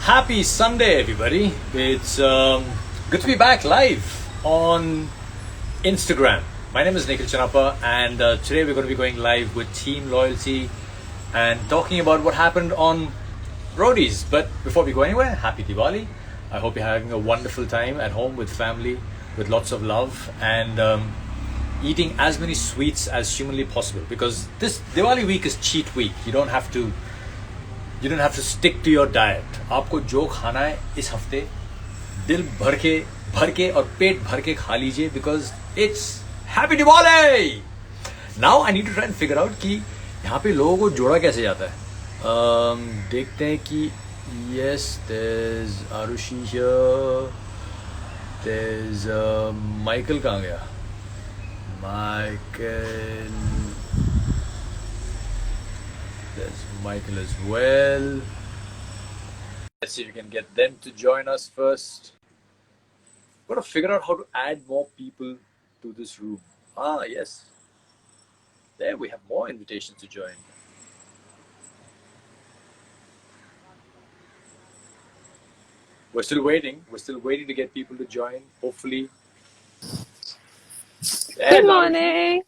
Happy Sunday, everybody. It's good to be back live on Instagram. My name is Nikhil chinapa, and today we're going to be going live with Team Loyalty and talking about what happened on Roadies. But before we go anywhere, happy Diwali. I hope you're having a wonderful time at home with family, with lots of love, and eating as many sweets as humanly possible. Because this Diwali week is cheat week. You don't have to stick to your diet. आपको जो खाना है इस हफ्ते दिल भर के और पेट भर के खा लीजिए because it's Happy Diwali. Now I need to try and figure out कि यहाँ पे लोगों को जोड़ा कैसे जाता है. देखते हैं कि yes, there's Arushi here, there's Michael. कहाँ गया Michael? There's Michael as well. Let's see if we can get them to join us first. Got to figure out how to add more people to this room. Ah, yes. There we have more invitations to join. We're still waiting. We're still waiting to get people to join. Hopefully. Good morning.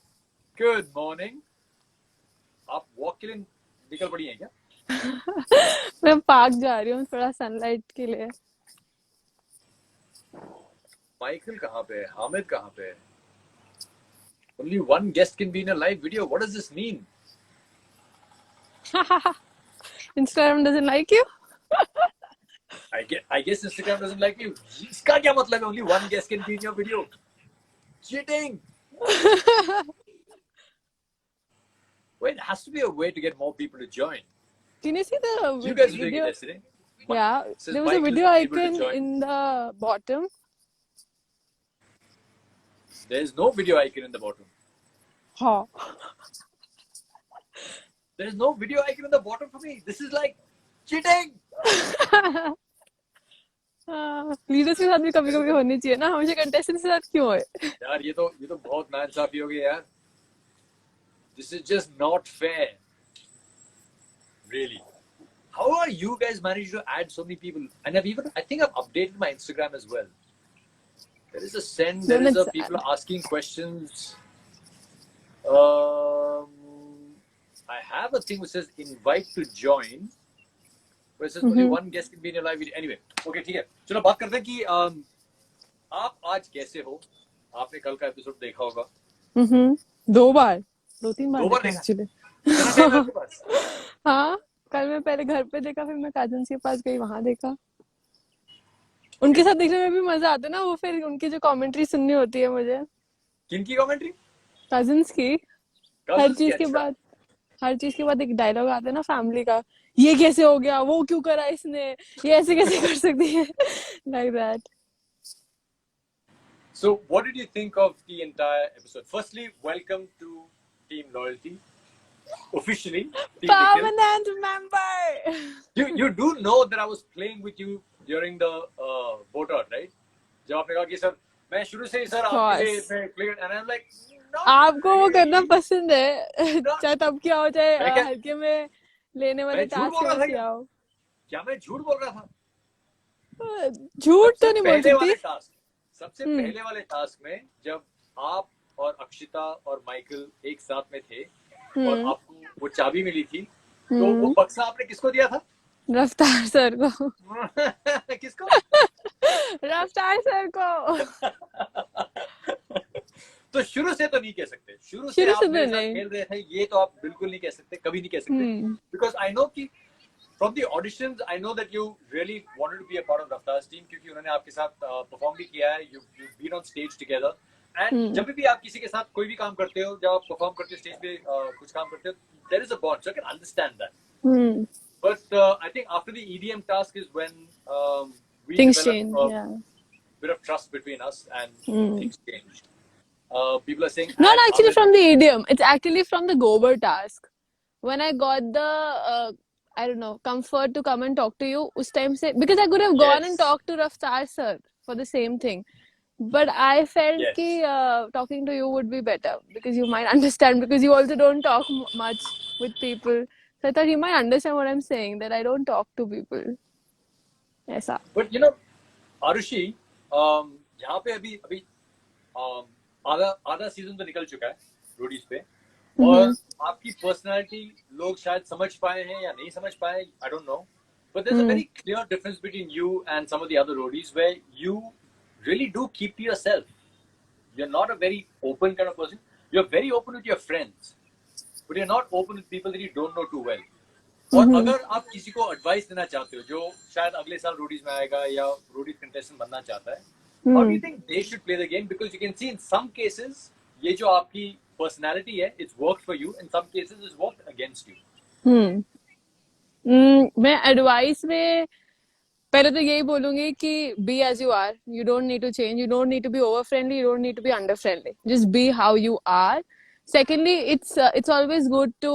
Good morning. आप walk के लिए निकल पड़ी हैं क्या? मैं park जा रही हूँ थोड़ा सनलाइट के लिए. माइकल कहाँ पे है? हामिद कहाँ पे है? Only one guest can be in a live video. What does this mean? Instagram doesn't like you? I guess Instagram doesn't like you. इसका क्या मतलब है? Only one guest can be in your video. Cheating. Wait, there has to be a way to get more people to join. Can you see the You guys were doing it video? yesterday. Yeah, Says there was a Michael video is able to icon join. in the bottom. There's no video icon in the bottom. हाँ. There's no video icon in the bottom for me. This is like cheating. Leaders के साथ भी कभी कभी होनी चाहिए ना, हमेशा कंटेस्टेंट के साथ क्यों है? यार ये तो बहुत नाइंसाफी हो गई यार. This is just not fair. Really. How are you guys managed to add so many people? And I think I've updated my Instagram as well. There is a send, there is a people asking questions. I have a thing which says invite to join. Where it says only one guest can be in your live video. Anyway, okay, ठीक है. चलो बात करते हैं कि आप आज कैसे हो? आपने कल का एपिसोड देखा होगा. दो तीन बार देखा एक्चुअली. हाँ, कल मैं पहले घर पे देखा, फिर मैं कजन्स के पास गई, वहां देखा. उनके साथ देखने में भी मजा आता है ना, वो फिर उनकी जो कमेंट्री सुननी होती है मुझे. किनकी कमेंट्री? कजन्स की. हर चीज के बाद एक डायलॉग आता है ना फैमिली का, ये कैसे हो गया, वो क्यों करा इसने, ये ऐसे कैसे कर सकती है, like that. So, what did you think of the entire episode? Firstly, welcome to Team Loyalty. Officially, Team Permanent member. You do know that I was playing with you during the vote out, right? जब आपने कहा कि sir मैं शुरू से ही sir आपके मैं play and I'm like आपको वो करना पसंद है, चाहे तब क्या हो, चाहे हल्के में लेने वाले टास्क कैसे आओ. क्या मैं झूठ बोल रहा था? झूठ तो नहीं बोल सकती. सबसे पहले वाले टास्क में जब आप और अक्षिता और माइकल एक साथ में थे और आपको वो चाबी मिली थी, तो वो बक्सा आपने किसको दिया था? रफ्तार सर को. किसको? रफ्तार सर को. तो शुरू से तो नहीं कह सकते. शुरू से आप मेरे साथ खेल रहे थे, ये तो आप बिल्कुल नहीं कह सकते, कभी नहीं कह सकते. Because I know कि from the auditions, I know that you really wanted to be a part of Raftar's team क्योंकि उन्होंने आपके साथ perform भी किया है. You've been on stage together. And जब भी आप किसी के साथ कोई भी काम करते हो, जब आप perform करते हो स्टेज पे कुछ काम करते हो, there is a bond. So I can understand that. But I think after the EDM task is when we things change. A bit of trust between us and things changed. People are saying not actually from the EDM. It's actually from the Gober task. When I got the I don't know, comfort to come and talk to you us time se, because I could have gone and talked to Raftar sir for the same thing, but I felt ki talking to you would be better because you might understand, because you also don't talk much with people. So I thought he might understand what I'm saying, that I don't talk to people. ऐसा. But Arushi, यहाँ पे अभी अभी आधा आधा season तो निकल चुका है रोडीज पे, और आपकी पर्सनालिटी लोग शायद समझ पाए हैं या नहीं समझ पाए, I don't know, but there is a very clear difference between you and some of the other Roadies where you really do keep to yourself. You're not a very open kind of person. You're very open with your friends, but you're not open with people that you don't know too well. और अगर आप किसी को advice देना चाहते हो जो शायद अगले साल रोडीज में आएगा या रोडीज कंटेस्टेंट बनना चाहता है, how do you think they should play the game? Because you can see in some cases ये जो आपकी personality है, it's worked for you. In some cases, it's worked against you. मैं एडवाइस में पहले तो यही बोलूंगी कि be as you are. You don't need to change. You don't need to be over friendly. You don't need to be under friendly. Just be how you are. Secondly, it's always good to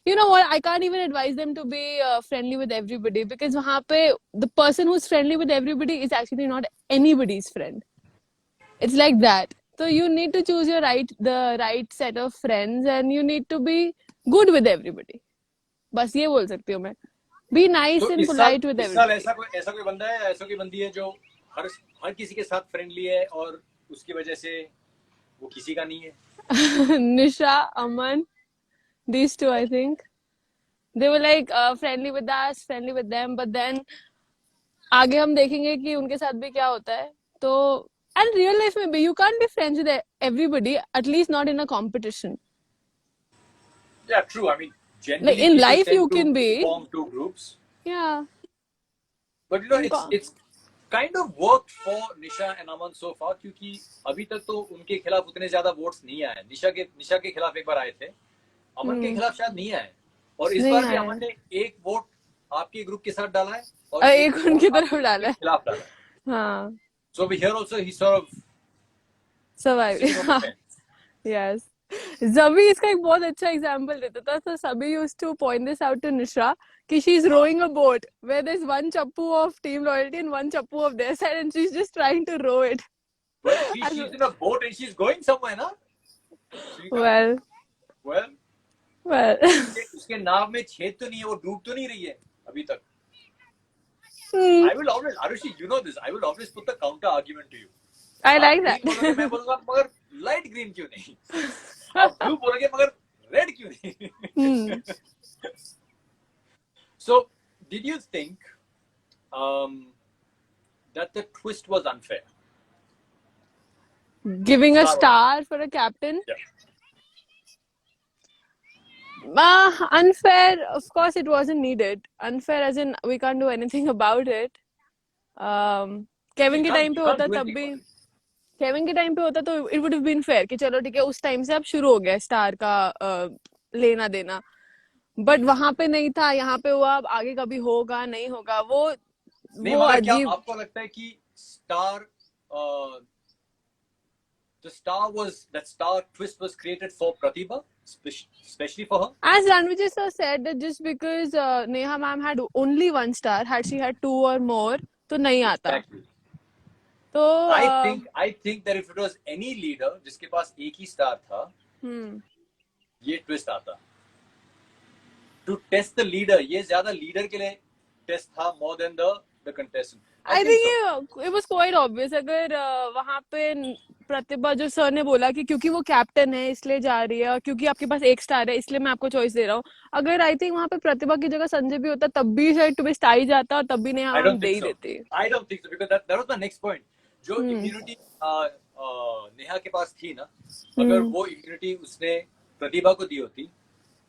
you know what, I can't even advise them to be friendly with everybody, because wahan pe the person who's friendly with everybody is actually not anybody's friend. It's like that. So you need to choose the right set of friends, and you need to be good with everybody. बस ये बोल सकती हूँ मैं. Be nice तो and polite with इस साल everybody. ऐसा कोई बंदा है, ऐसा कोई बंदी है जो हर हर किसी के साथ फ्रेंडली है और उसकी वजह से वो किसी का नहीं है? Nisha, Aman, these two, I think. They were like friendly with us, friendly with them, but then आगे हम देखेंगे कि उनके साथ भी क्या होता है. तो and real life में भी you can't be friends with everybody, at least not in a competition. Yeah, true. I mean, Like generally in people life tend you to can be. form two groups. Yeah. But it's kind of worked for Nisha and Aman so far, क्योंकि अभी तक तो उनके खिलाफ उतने ज्यादा votes नहीं आए. निशा के खिलाफ एक बार आए थे, अमन के खिलाफ शायद नहीं आए, और इस बार भी अमन ने एक वोट आपके ग्रुप के साथ डाला है और एक उनकी तरफ डाला है. खिलाफ डाला है. हाँ. So over here also he sort of survived. Yes. Zabi इसका एक बहुत अच्छा एग्जांपल देता था. So Sabi used to point this out to Nisha कि she's rowing a boat where there's one chappu of Team Loyalty and one chappu of their side, and she's just trying to row it. Well, she's in a boat and she's going somewhere, na? Well. उसके नाव में छेद तो नहीं है, वो डूब तो नहीं रही है अभी तक. I will always, Arushi, you know this, I will always put the counter argument to you. I like that. मैं बोलूँगा मगर लाइट ग्रीन क्यों नहीं, आप ब्लू बोलोगे मगर रेड क्यों नहीं. So, did you think that the twist was unfair? Giving a star for a captain? Yeah. Unfair, of course it wasn't needed. Unfair as in we can't do anything about it. Kevin के time पे होता तब भी, Kevin के time पे होता तो it would have been fair कि चलो ठीक है, उस टाइम से अब शुरू हो गया स्टार का लेना देना. बट वहां पे नहीं था, यहाँ पे हुआ. अब आगे कभी होगा नहीं होगा वो अजीब. आपको लगता है कि star that star twist was created for Pratibha, especially for her? As Ranvijay sir said, that just because Neha ma'am had only one star, had she had two or more, तो नहीं आता. Exactly. तो I think that if it was any leader जिसके पास एक ही star था, ये twist आता. To test the leader, ये ज्यादा लीडर के लिए टेस्ट था more than the contestant. I think it was quite obvious. अगर वहाँ पे प्रतिभा जो सर ने बोला कि क्योंकि वो कैप्टन है इसलिए जा रही है, और क्योंकि आपके पास एक स्टार है इसलिए मैं आपको चॉइस दे रहा हूँ. अगर आई थिंक वहाँ पे प्रतिभा की जगह संजय भी होता तब भी शायद ट्विस्ट आ ही जाता, और तब भी नहीं हम दे ही देते. I don't think so, because that was my next point. जो इम्यूनिटी नेहा के पास थी ना, अगर वो इम्यूनिटी उसने प्रतिभा को दी होती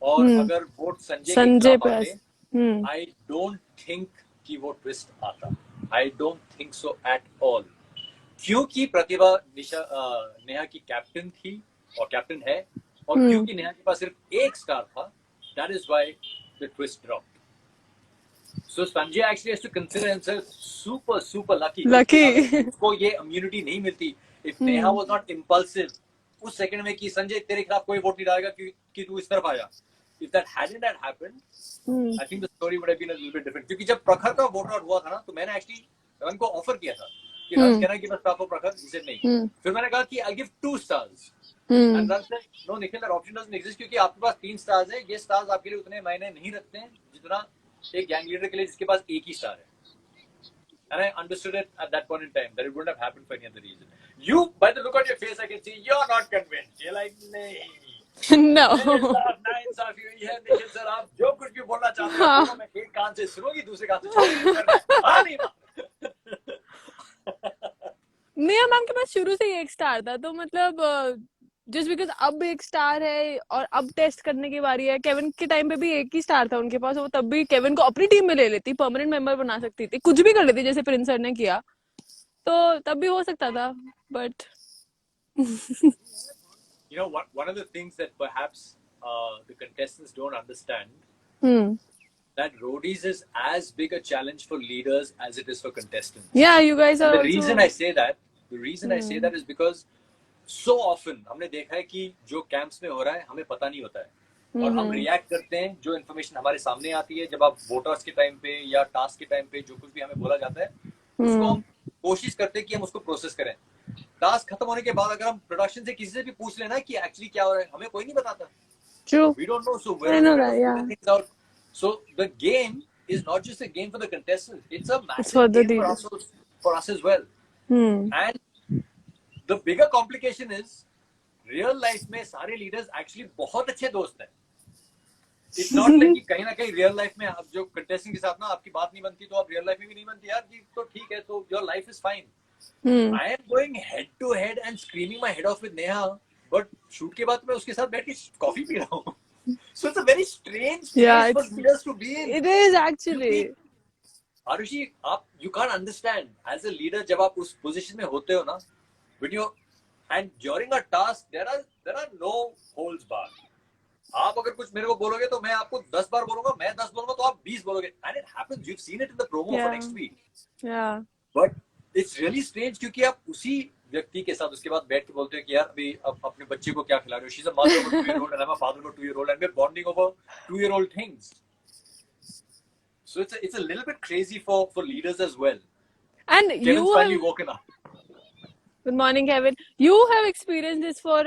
और अगर वोट संजय पे आते, I don't think कि वो ट्विस्ट आता. I don't think so at all. क्योंकि प्रतिभा नेहा की कैप्टन थी और कैप्टन है, और क्योंकि नेहा के पास सिर्फ एक स्टार था, that is why the twist dropped. So Sanjay actually has to consider himself super lucky. उसको ये immunity नहीं मिलती. If Neha was not impulsive उस सेकंड में कि संजय तेरे खिलाफ कोई वोट नहीं डालेगा कि तू इस तरफ आया. If that hadn't happened, I think the story would have been a little bit different. क्योंकि जब प्रखर का वोट आउट हुआ था ना, तो मैंने actually रन को ऑफर किया था कि रन कहना कि बस स्टार प्रखर, he said नहीं. फिर मैंने कहा कि I'll give 2 stars. And Run said, no Nikhil, that option doesn't exist, क्योंकि आपके पास 3 stars है. ये stars आपके लिए उतने मायने नहीं रखते हैं जितना एक गैंग लीडर के लिए जिसके पास एक ही स्टार है. And I understood it at that point in time that it wouldn't have happened for any other reason. You, by the look on your face, I can see you're not convinced. You're like, नहीं. No. नाइंसाफी हुई है Nikhil sir. आप जो कुछ भी बोलना चाहते हो बोलो. मैं एक कान से सुनूंगी, दूसरे कान से छोड़ूंगी. हाँ नहीं माँ. नेहा मैम के पास शुरू से ही एक स्टार था, तो मतलब जस्ट बिकॉज अब एक स्टार है और अब टेस्ट करने की बारी है. केविन के टाइम पे भी एक ही स्टार था उनके पास, वो तब भी केविन को अपनी टीम में ले लेती, परमानेंट मेंबर बना सकती थी, कुछ भी कर लेती जैसे प्रिंस सर ने किया, तो तब भी हो सकता था. But You know, one of the things that perhaps the contestants don't understand, that roadies is as big a challenge for leaders as it is for contestants. Yeah, you guys are the also... reason I say that is because so often हमने देखा है कि जो camps में हो रहा है हमें पता नहीं होता है, और हम रिएक्ट करते हैं जो इन्फॉर्मेशन हमारे सामने आती है. जब आप वोटर्स के टाइम पे या टास्क के टाइम पे जो कुछ भी हमें बोला जाता है, उसको हम कोशिश करते हैं कि हम उसको प्रोसेस करें. टास्क खत्म होने के बाद अगर हम प्रोडक्शन से किसी से भी पूछ लेना कि एक्चुअली क्या हो रहा है, हमें कोई नहीं बताता. True. We don't know. So I know that, yeah. things out. So the game is not just a game for the contestants. It's a massive for the game for us as well. And the bigger complication is real life में सारे leaders actually बहुत अच्छे दोस्त हैं. It's not like कि कहीं ना कहीं real life में आप जो contestant के साथ ना आपकी बात नहीं बनती तो आप real life में भी नहीं बनती यार कि तो ठीक है तो your life is fine. I am going head to head and screaming my head off with Neha, but shoot के बाद मैं उसके साथ बैठ के coffee पी रहा हूँ. So it's a very strange place for leaders to be in. It is actually. Arushi, आप you can't understand as a leader जब आप उस position में होते हो ना, when you and during a task there are no holds barred. आप अगर कुछ मेरे को बोलोगे तो मैं आपको 10 बार बोलूंगा, मैं 10 बोलूंगा तो आप 20 बोलोगे, and it happens. You've seen it in the promo for next week. Yeah. But it's really strange क्योंकि आप उसी व्यक्ति के साथ उसके बाद बैठ के बोलते हैं कि यार अभी अब अपने बच्चे को क्या खिला रहे हो. She's a mother of a 2-year-old and I'm a father of a 2-year-old and we're bonding over 2-year-old things. So it's a little bit crazy for leaders as well. And Kevin's finally woken up. Good morning, Kevin. You have experienced this for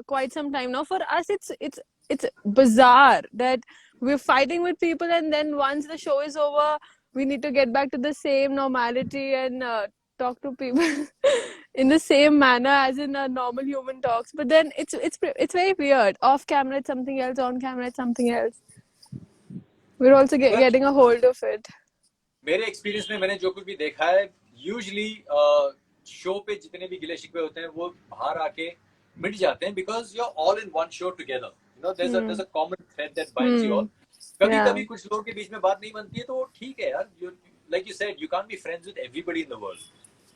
quite some time now. For us, it's bizarre that we're fighting with people, and then once the show is over, we need to get back to the same normality and talk to people in the same manner as in a normal human talks. But then it's very weird. Off camera, it's something else. On camera, it's something else. We're also getting a hold of it. मेरे experience में मैंने जो कुछ भी देखा है, usually show पे जितने भी गिले शिकवे होते हैं वो बाहर आके मिट जाते हैं because you're all in one show together. You know, there's a common thread that binds you all. कभी-कभी कुछ लोगों के बीच में बात नहीं बनती है तो ठीक है यार. Like you said, you can't be friends with everybody in the world.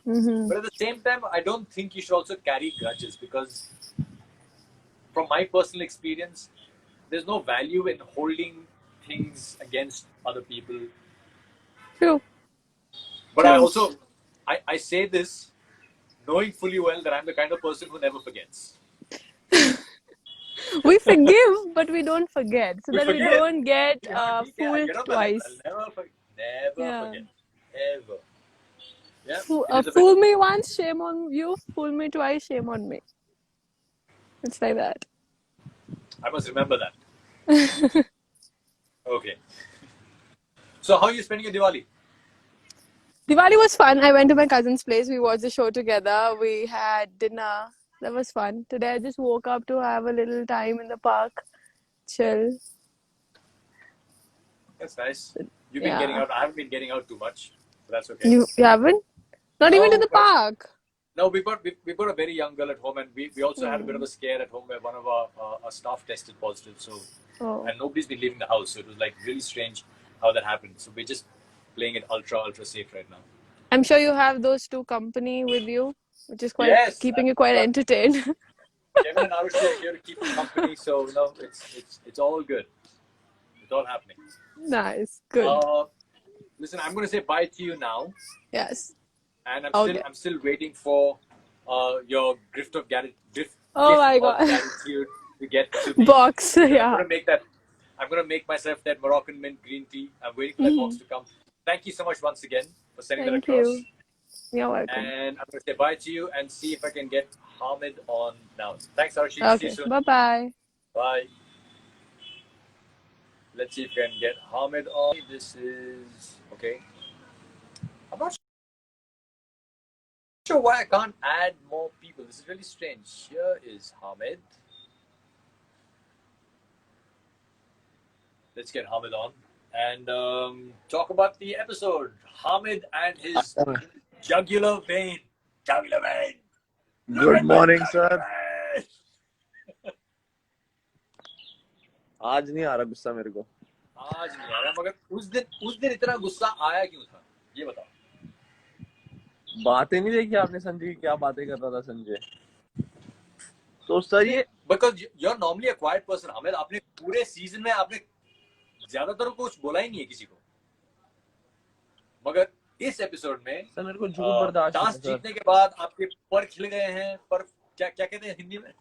But at the same time, I don't think you should also carry grudges because from my personal experience, there's no value in holding things against other people. True. But I also, I say this knowing fully well that I'm the kind of person who never forgets. We forgive, but we don't forget. So that we don't get fooled twice. I'll never forget. Ever. Yeah. Fool me once, shame on you. Fool me twice, shame on me. It's like that. I must remember that. Okay. So how are you spending your Diwali? Diwali was fun. I went to my cousin's place. We watched the show together. We had dinner. That was fun. Today I just woke up to have a little time in the park. Chill. That's nice. You've been getting out. I haven't been getting out too much. But that's okay. You haven't? Not even to the park? No, we got a very young girl at home, and we also had a bit of a scare at home where one of our staff tested positive. So and nobody's been leaving the house. So it was like really strange how that happened. So we're just playing it ultra safe right now. I'm sure you have those two company with you, which is quite keeping you quite entertained. Kevin and Arush are here to keep us company, so no, it's all good. It's all happening. Nice, good. Listen, I'm going to say bye to you now. Yes. And I'm still waiting for your gift of gratitude. Oh my God. Gratitude to get to me. Box, yeah. I'm going to make myself that Moroccan mint green tea. I'm waiting for that box to come. Thank you so much once again for sending that across. Thank you. You're welcome. And I'm going to say bye to you and see if I can get Hamid on now. Thanks, Arushi. Okay. See you soon. Bye-bye. Bye. Let's see if we can get Hamid on. This is okay. I'm not sure why I can't add more people. This is really strange. Here is Hamid. Let's get Hamid on and talk about the episode. Hamid and his jugular vein. Jugular vein. Good morning, sir. आज नहीं आ रहा गुस्सा मेरे को. आज नहीं आ रहा, मगर उस दिन इतना गुस्सा आया क्यों था? ये बताओ. बातें नहीं देखी आपने संजय की? क्या बातें कर रहा था संजय? तो सर ये because you are normally a quiet person. हमें आपने पूरे सीजन में आपने ज्यादातर कुछ बोला ही नहीं है किसी को, मगर इस एपिसोड में सर मेरे को झूठ बर्दाश्त टास्क जीतने के बाद आपके पर खिल गए हैं. पर क्या क्या कहते हैं हिंदी में?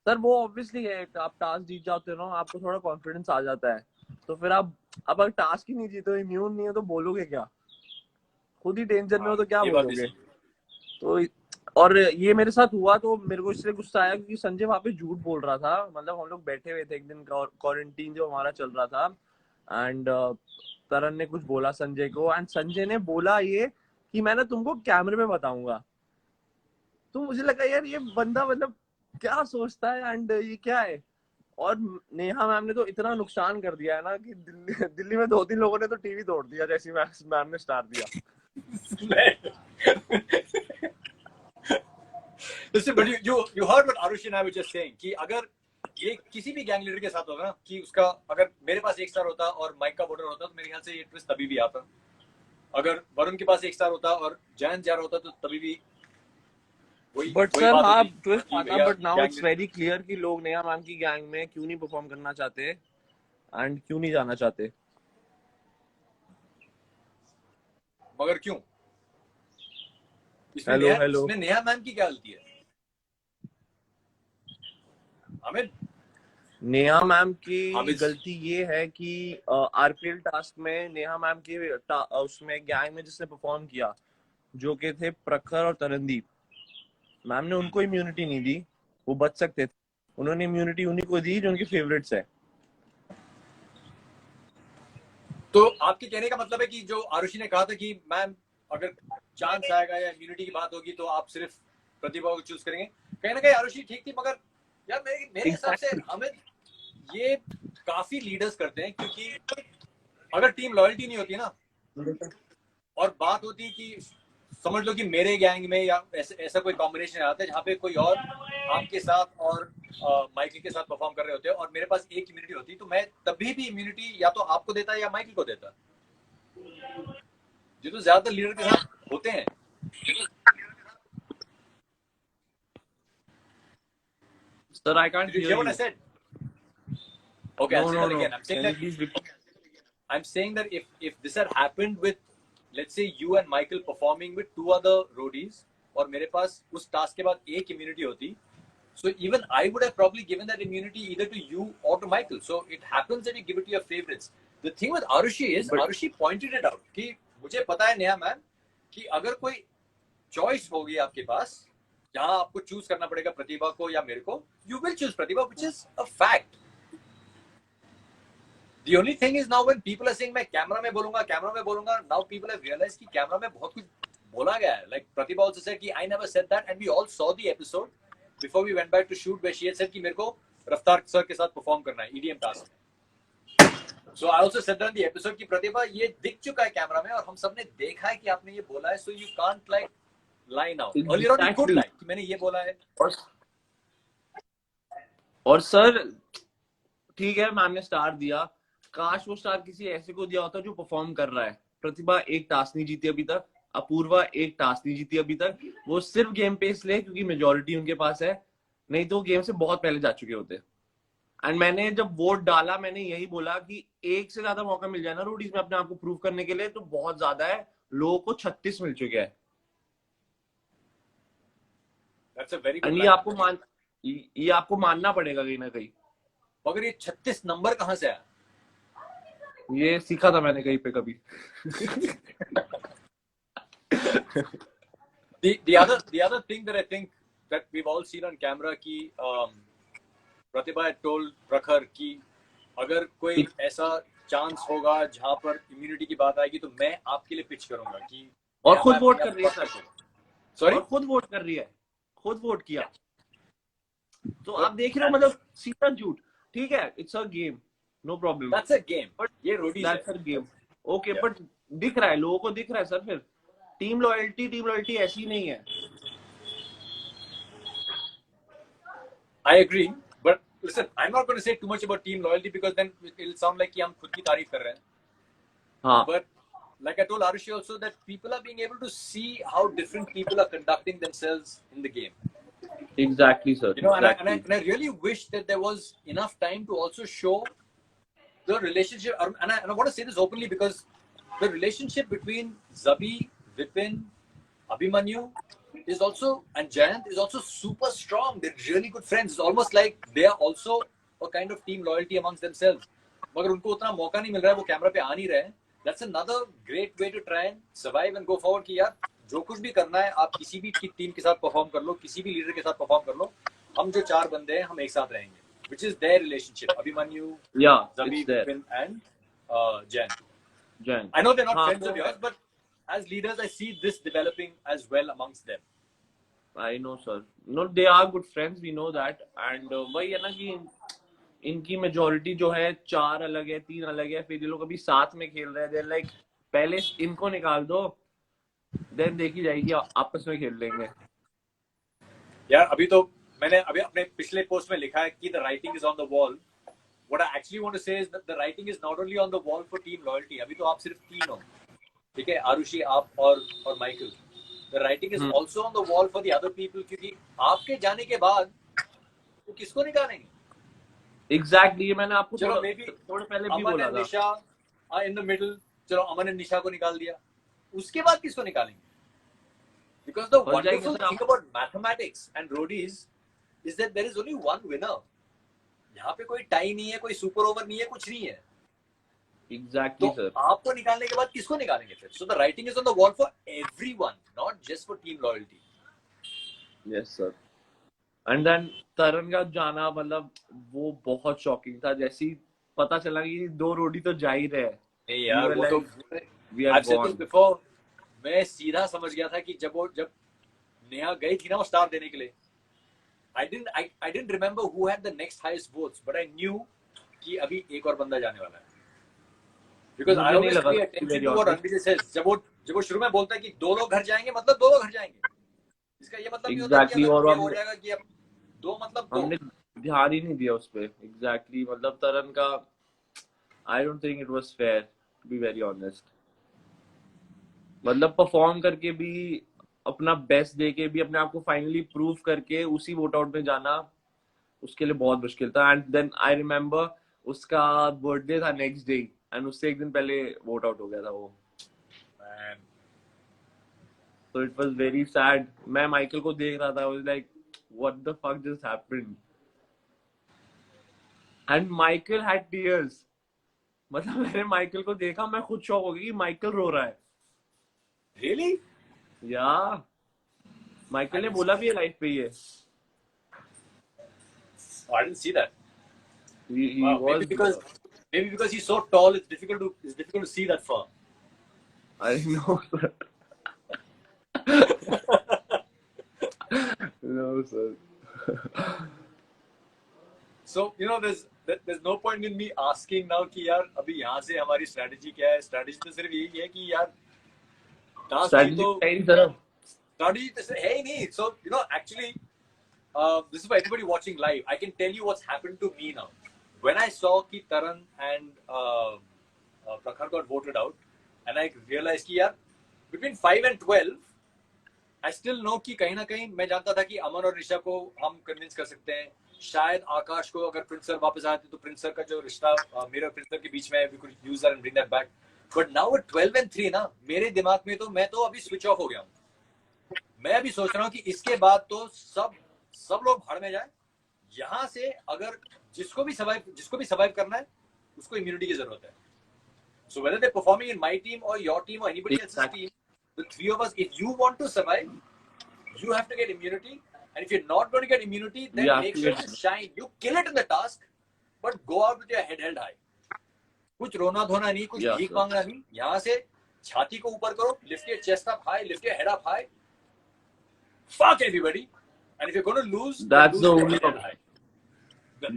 सर वो ऑब्वियसली है, आप टास्क जीत जाते हो ना, आपको थोड़ा कॉन्फिडेंस आ जाता है. तो फिर आप अब अगर टास्क ही नहीं जीते, इम्यून नहीं हो, तो बोलोगे क्या? खुद ही डेंजर में हो तो क्या बोलोगे? तो और ये मेरे साथ हुआ तो मेरे को इसलिए गुस्सा आया क्योंकि संजय वहां पे झूठ बोल रहा था. मतलब हम लोग बैठे हुए थे एक दिन क्वारंटीन जो हमारा चल रहा था, एंड तरन ने कुछ बोला संजय को, एंड संजय ने बोला ये कि मैं ना तुमको कैमरे में बताऊंगा. तो मुझे लगा यार ये बंदा मतलब क्या सोचता है, एंड ये क्या है. और नेहा मैम ने तो इतना नुकसान कर दिया है ना कि दिल्ली में 2-3 लोगों ने तो टीवी तोड़ दिया जैसी मैम ने स्टार दिया. Listen, but you heard what Arushi and I were just saying कि अगर ये किसी भी गैंग लीडर के साथ होगा ना, कि उसका अगर मेरे पास एक स्टार होता और माइक का वोटर होता तो मेरे ख्याल से ये ट्विस्ट तभी भी आता. अगर वरुण के पास एक स्टार होता और जैन जा रहा होता तो तभी भी वही. बट सर हाँ ट्विस्ट आता, but now it's very clear कि लोग नेहा मैम की गैंग में क्यों नहीं परफॉर्म करना चाहते एंड क्यों नहीं जाना चाहते. मगर क्यों? हेलो इसमें नेहा मैम की क्या गलती है? हमें नेहा मैम की गलती ये है कि आरपीएल टास्क में नेहा मैम के उसमें गैंग में जिसने परफॉर्म किया जो कि थे प्रखर और तरनदीप, मैम ने उनको इम्यूनिटी नहीं दी. वो बच सकते थे. उन्होंने इम्यूनिटी उन्हीं को दी जो उनके फेवरेट्स है. तो आपके कहने का मतलब है कि जो आरुषि ने कहा था कि मैम अगर चांस आएगा या इम्यूनिटी की बात होगी तो आप सिर्फ प्रतिभा को चूज करेंगे. कहीं ना कहीं आरुषि ठीक थी, मगर यार मेरे हिसाब से हमें ये काफी लीडर्स करते हैं, क्योंकि अगर टीम लॉयल्टी नहीं होती ना और बात होती कि समझ लो कि मेरे गैंग में या ऐसा कोई कॉम्बिनेशन आता है जहाँ पे कोई और आपके साथ और माइकल के साथ परफॉर्म कर रहे होते हैं और मेरे पास एक इम्यूनिटी होती, तो मैं तभी भी इम्यूनिटी या तो आपको देता या माइकल को देता, जो तो ज्यादातर लीडर के साथ होते हैं. Sir, I can't hear you. What I said? Okay, I'll say that again. I'm saying that if this had happened with, let's say, you and Michael performing with 2 other roadies, और मेरे पास उस task के बाद एक immunity होती, so even I would have probably given that immunity either to you or to Michael. So it happens that you give it to your favorites. The thing with Arushi is, Arushi pointed it out कि मुझे पता है Neha ma'am कि अगर कोई choice होगी आपके पास जहां आपको चूज करना पड़ेगा प्रतिभा को या मेरे को, you will choose Pratibha, which is a fact. The only thing is now when people are saying मैं कैमरा में बोलूंगा, now people have realized कि कैमरा में बहुत कुछ बोला गया है. Like प्रतिभा also said कि I never said that, and we all saw the episode before we went back to shoot where she had said कि मेरे को रफ्तार सर के साथ परफॉर्म करना है EDM टास्क में. So I also said that in the episode कि प्रतिभा ये दिख चुका है कैमरा में और हम सबने देखा है कि आपने ये बोला है, so you can't like lie now. Earlier on you could lie कि मैंने ये बोला है. और सर ठीक है मैम ने स्टार दिया, काश वो स्टार किसी ऐसे को दिया होता जो परफॉर्म कर रहा है. प्रतिभा एक टास्क नहीं जीती अभी तक, अपूर्वा एक टास्क नहीं जीती अभी तक. वो सिर्फ गेम पे इसलिए क्योंकि मेजोरिटी उनके पास है, नहीं तो गेम से बहुत पहले जा चुके होते. एंड मैंने जब वोट डाला मैंने यही बोला कि एक से ज्यादा मौका मिल जाए ना रोडीज में अपने आप को प्रूव करने के लिए तो बहुत ज्यादा है. लोगों को 36 मिल चुके हैं. ये आपको मानना पड़ेगा कहीं ना कहीं. मगर ये 36 नंबर कहां से आया? ये सीखा था मैंने कहीं पे कभी. the other thing that I think that we've all seen on camera कि प्रतिभा had told प्रखर कि अगर कोई ऐसा चांस होगा जहां पर इम्यूनिटी की बात आएगी तो मैं आपके लिए पिच करूंगा कि और खुद वोट कर रही है सर, सॉरी और खुद वोट कर रही है, खुद वोट किया, तो आप देख रहे हो मतलब सीधा झूठ। ठीक है, it's a game, no problem, that's a game, but ये रोडीज है, that's a game, okay, but दिख रहा है, लोगों को दिख रहा है सर, फिर टीम लॉयल्टी ऐसी नहीं है। I agree, but listen, I'm not going to say too much about team loyalty because then it'll sound like कि हम खुद की तारीफ कर रहे हैं. हाँ, But like I told Arushi also that people are being able to see how different people are conducting themselves in the game. exactly sir, You know, exactly. and I really wish that there was enough time to also show the relationship. And I want to say this openly because the relationship between Zabi, Vipin, Abhimanyu is also, and Jayant is also super strong. They're really good friends. It's almost like they are also a kind of team loyalty amongst themselves. मगर उनको उतना मौका नहीं मिल रहा है, वो camera पे आ नहीं रहे हैं. That's another great way to try and survive and go forward कि यार जो कुछ भी करना है आप किसी भी टीम के साथ परफॉर्म कर लो, किसी भी लीडर के साथ परफॉर्म कर लो, हम जो 4 बंदे हैं हम एक साथ रहेंगे. Which is their relationship. Abhimanyu, Yeah, Zabi, it's there. Vipin and Jayant. Jayant. I know they're not हाँ, friends of yours, but as leaders, I see this developing as well amongst them. I know sir, no, they are good friends, we know that, and वही है ना कि इनकी majority जो है 4 अलग है, 3 अलग है, फिर ये लोग अभी साथ में खेल रहे हैं, they're like पहले इनको निकाल दो, देन देखी जाएगी, आपस में खेल लेंगे. यार अभी तो मैंने अभी अपने पिछले पोस्ट में लिखा है कि the writing is on the wall. What I actually want to say is that the writing is not only on the wall for team loyalty. अभी तो आप सिर्फ 3 हो, ठीक है, आरुषि, आप और Michael. The writing is also on the wall for the other people क्योंकि आपके जाने के बाद वो किसको निकालेंगे? Exactly, ये मैंने आपको चलो मे बी थोड़ा पहले भी अमन बोला एंड था. निशा इन द मिडल, चलो अमन एंड निशा को निकाल दिया, उसके बाद किसको निकालेंगे? Because the wonderful thing about mathematics and roadies is that there is only one winner. यहाँ पे कोई टाई नहीं है, कोई सुपर ओवर नहीं है, कुछ नहीं है. Exactly, तो sir. आपको निकालने के बाद किसको निकालेंगे फिर? So the writing is on the wall for everyone, not just for team loyalty. Yes, sir. And then तरन का जाना मतलब वो बहुत शॉकिंग था, जैसे ही पता चला कि 2 रोडी तो जा ही रहे. नहीं यार, वो तो we are gone. before मैं सीधा समझ गया था कि जब नेहा गई थी ना वो स्टार देने के लिए, I didn't remember who had the next highest votes, but I knew कि अभी एक और बंदा जाने वाला है. Because I always pay attention to what Ranveer says. जब वो शुरू में बोलता है कि 2 लोग घर जाएंगे, मतलब 2 लोग घर जाएंगे. इसका ये मतलब नहीं होता कि अगर हो जाएगा कि अब 2 मतलब 2. हमने ध्यान ही नहीं दिया उस पे. Exactly, मतलब तरन का I don't think it was fair, to be very honest. मतलब परफॉर्म करके भी, अपना बेस्ट दे के भी, अपने आप को फाइनली प्रूव करके उसी वोट आउट में जाना उसके लिए बहुत मुश्किल था. एंड देन आई रिमेम्बर उसका बर्थडे था नेक्स्ट डे, एंड उससे एक दिन पहले वोट आउट हो गया था वो. So it was very sad. मैं माइकल को देख रहा था, I was like, what the fuck just happened? And Michael had tears. मतलब मैंने माइकल को देखा, मैं खुद शॉक हो गई कि माइकल रो रहा है. Really? Yeah. माइकल ने बोला भी है लाइफ पे ये. I didn't see that. He Wow, was maybe because he's so tall, it's difficult to see that far. I know, sir. No, sir. So there's no point in me asking now कि यार अभी यहाँ से हमारी strategy क्या है? Strategy तो सिर्फ यही है कि यार Strategy तो नहीं सर. स्ट्रेटजी तो है ही नहीं. So actually this is for everybody watching live. I can tell you what's happened to me now. When I saw कि Taran and Prakhar got voted out, and I realized कि यार between 5 and 12, I still know कि कहीं ना कहीं मैं जानता था कि अमन और निशा को हम कन्विंस कर सकते हैं. शायद आकाश को अगर प्रिंस सर वापस आते तो प्रिंस सर का जो रिश्ता मेरे और प्रिंस सर के बीच में है, we could use that and bring that back. But now at 12 and 3 ना, मेरे दिमाग में तो मैं तो अभी स्विच ऑफ हो गया हूँ. मैं अभी सोच रहा हूँ कि इसके बाद तो सब लोग भाड़ में जाए. यहाँ से अगर जिसको भी सर्वाइव करना है उसको इम्यूनिटी की जरूरत है. So whether they're performing in my team or your team or anybody else's team, the 3 of us, if you want to survive, you have to get immunity. And if you're not going to get immunity, then make sure you shine. You kill it in the task, but go out with your head held high. कुछ रोना धोना नहीं, कुछ भीख मांगना नहीं, यहाँ से छाती को ऊपर करो, lift your chest up high, lift your head up high, fuck everybody, and if you're going to lose, that's the only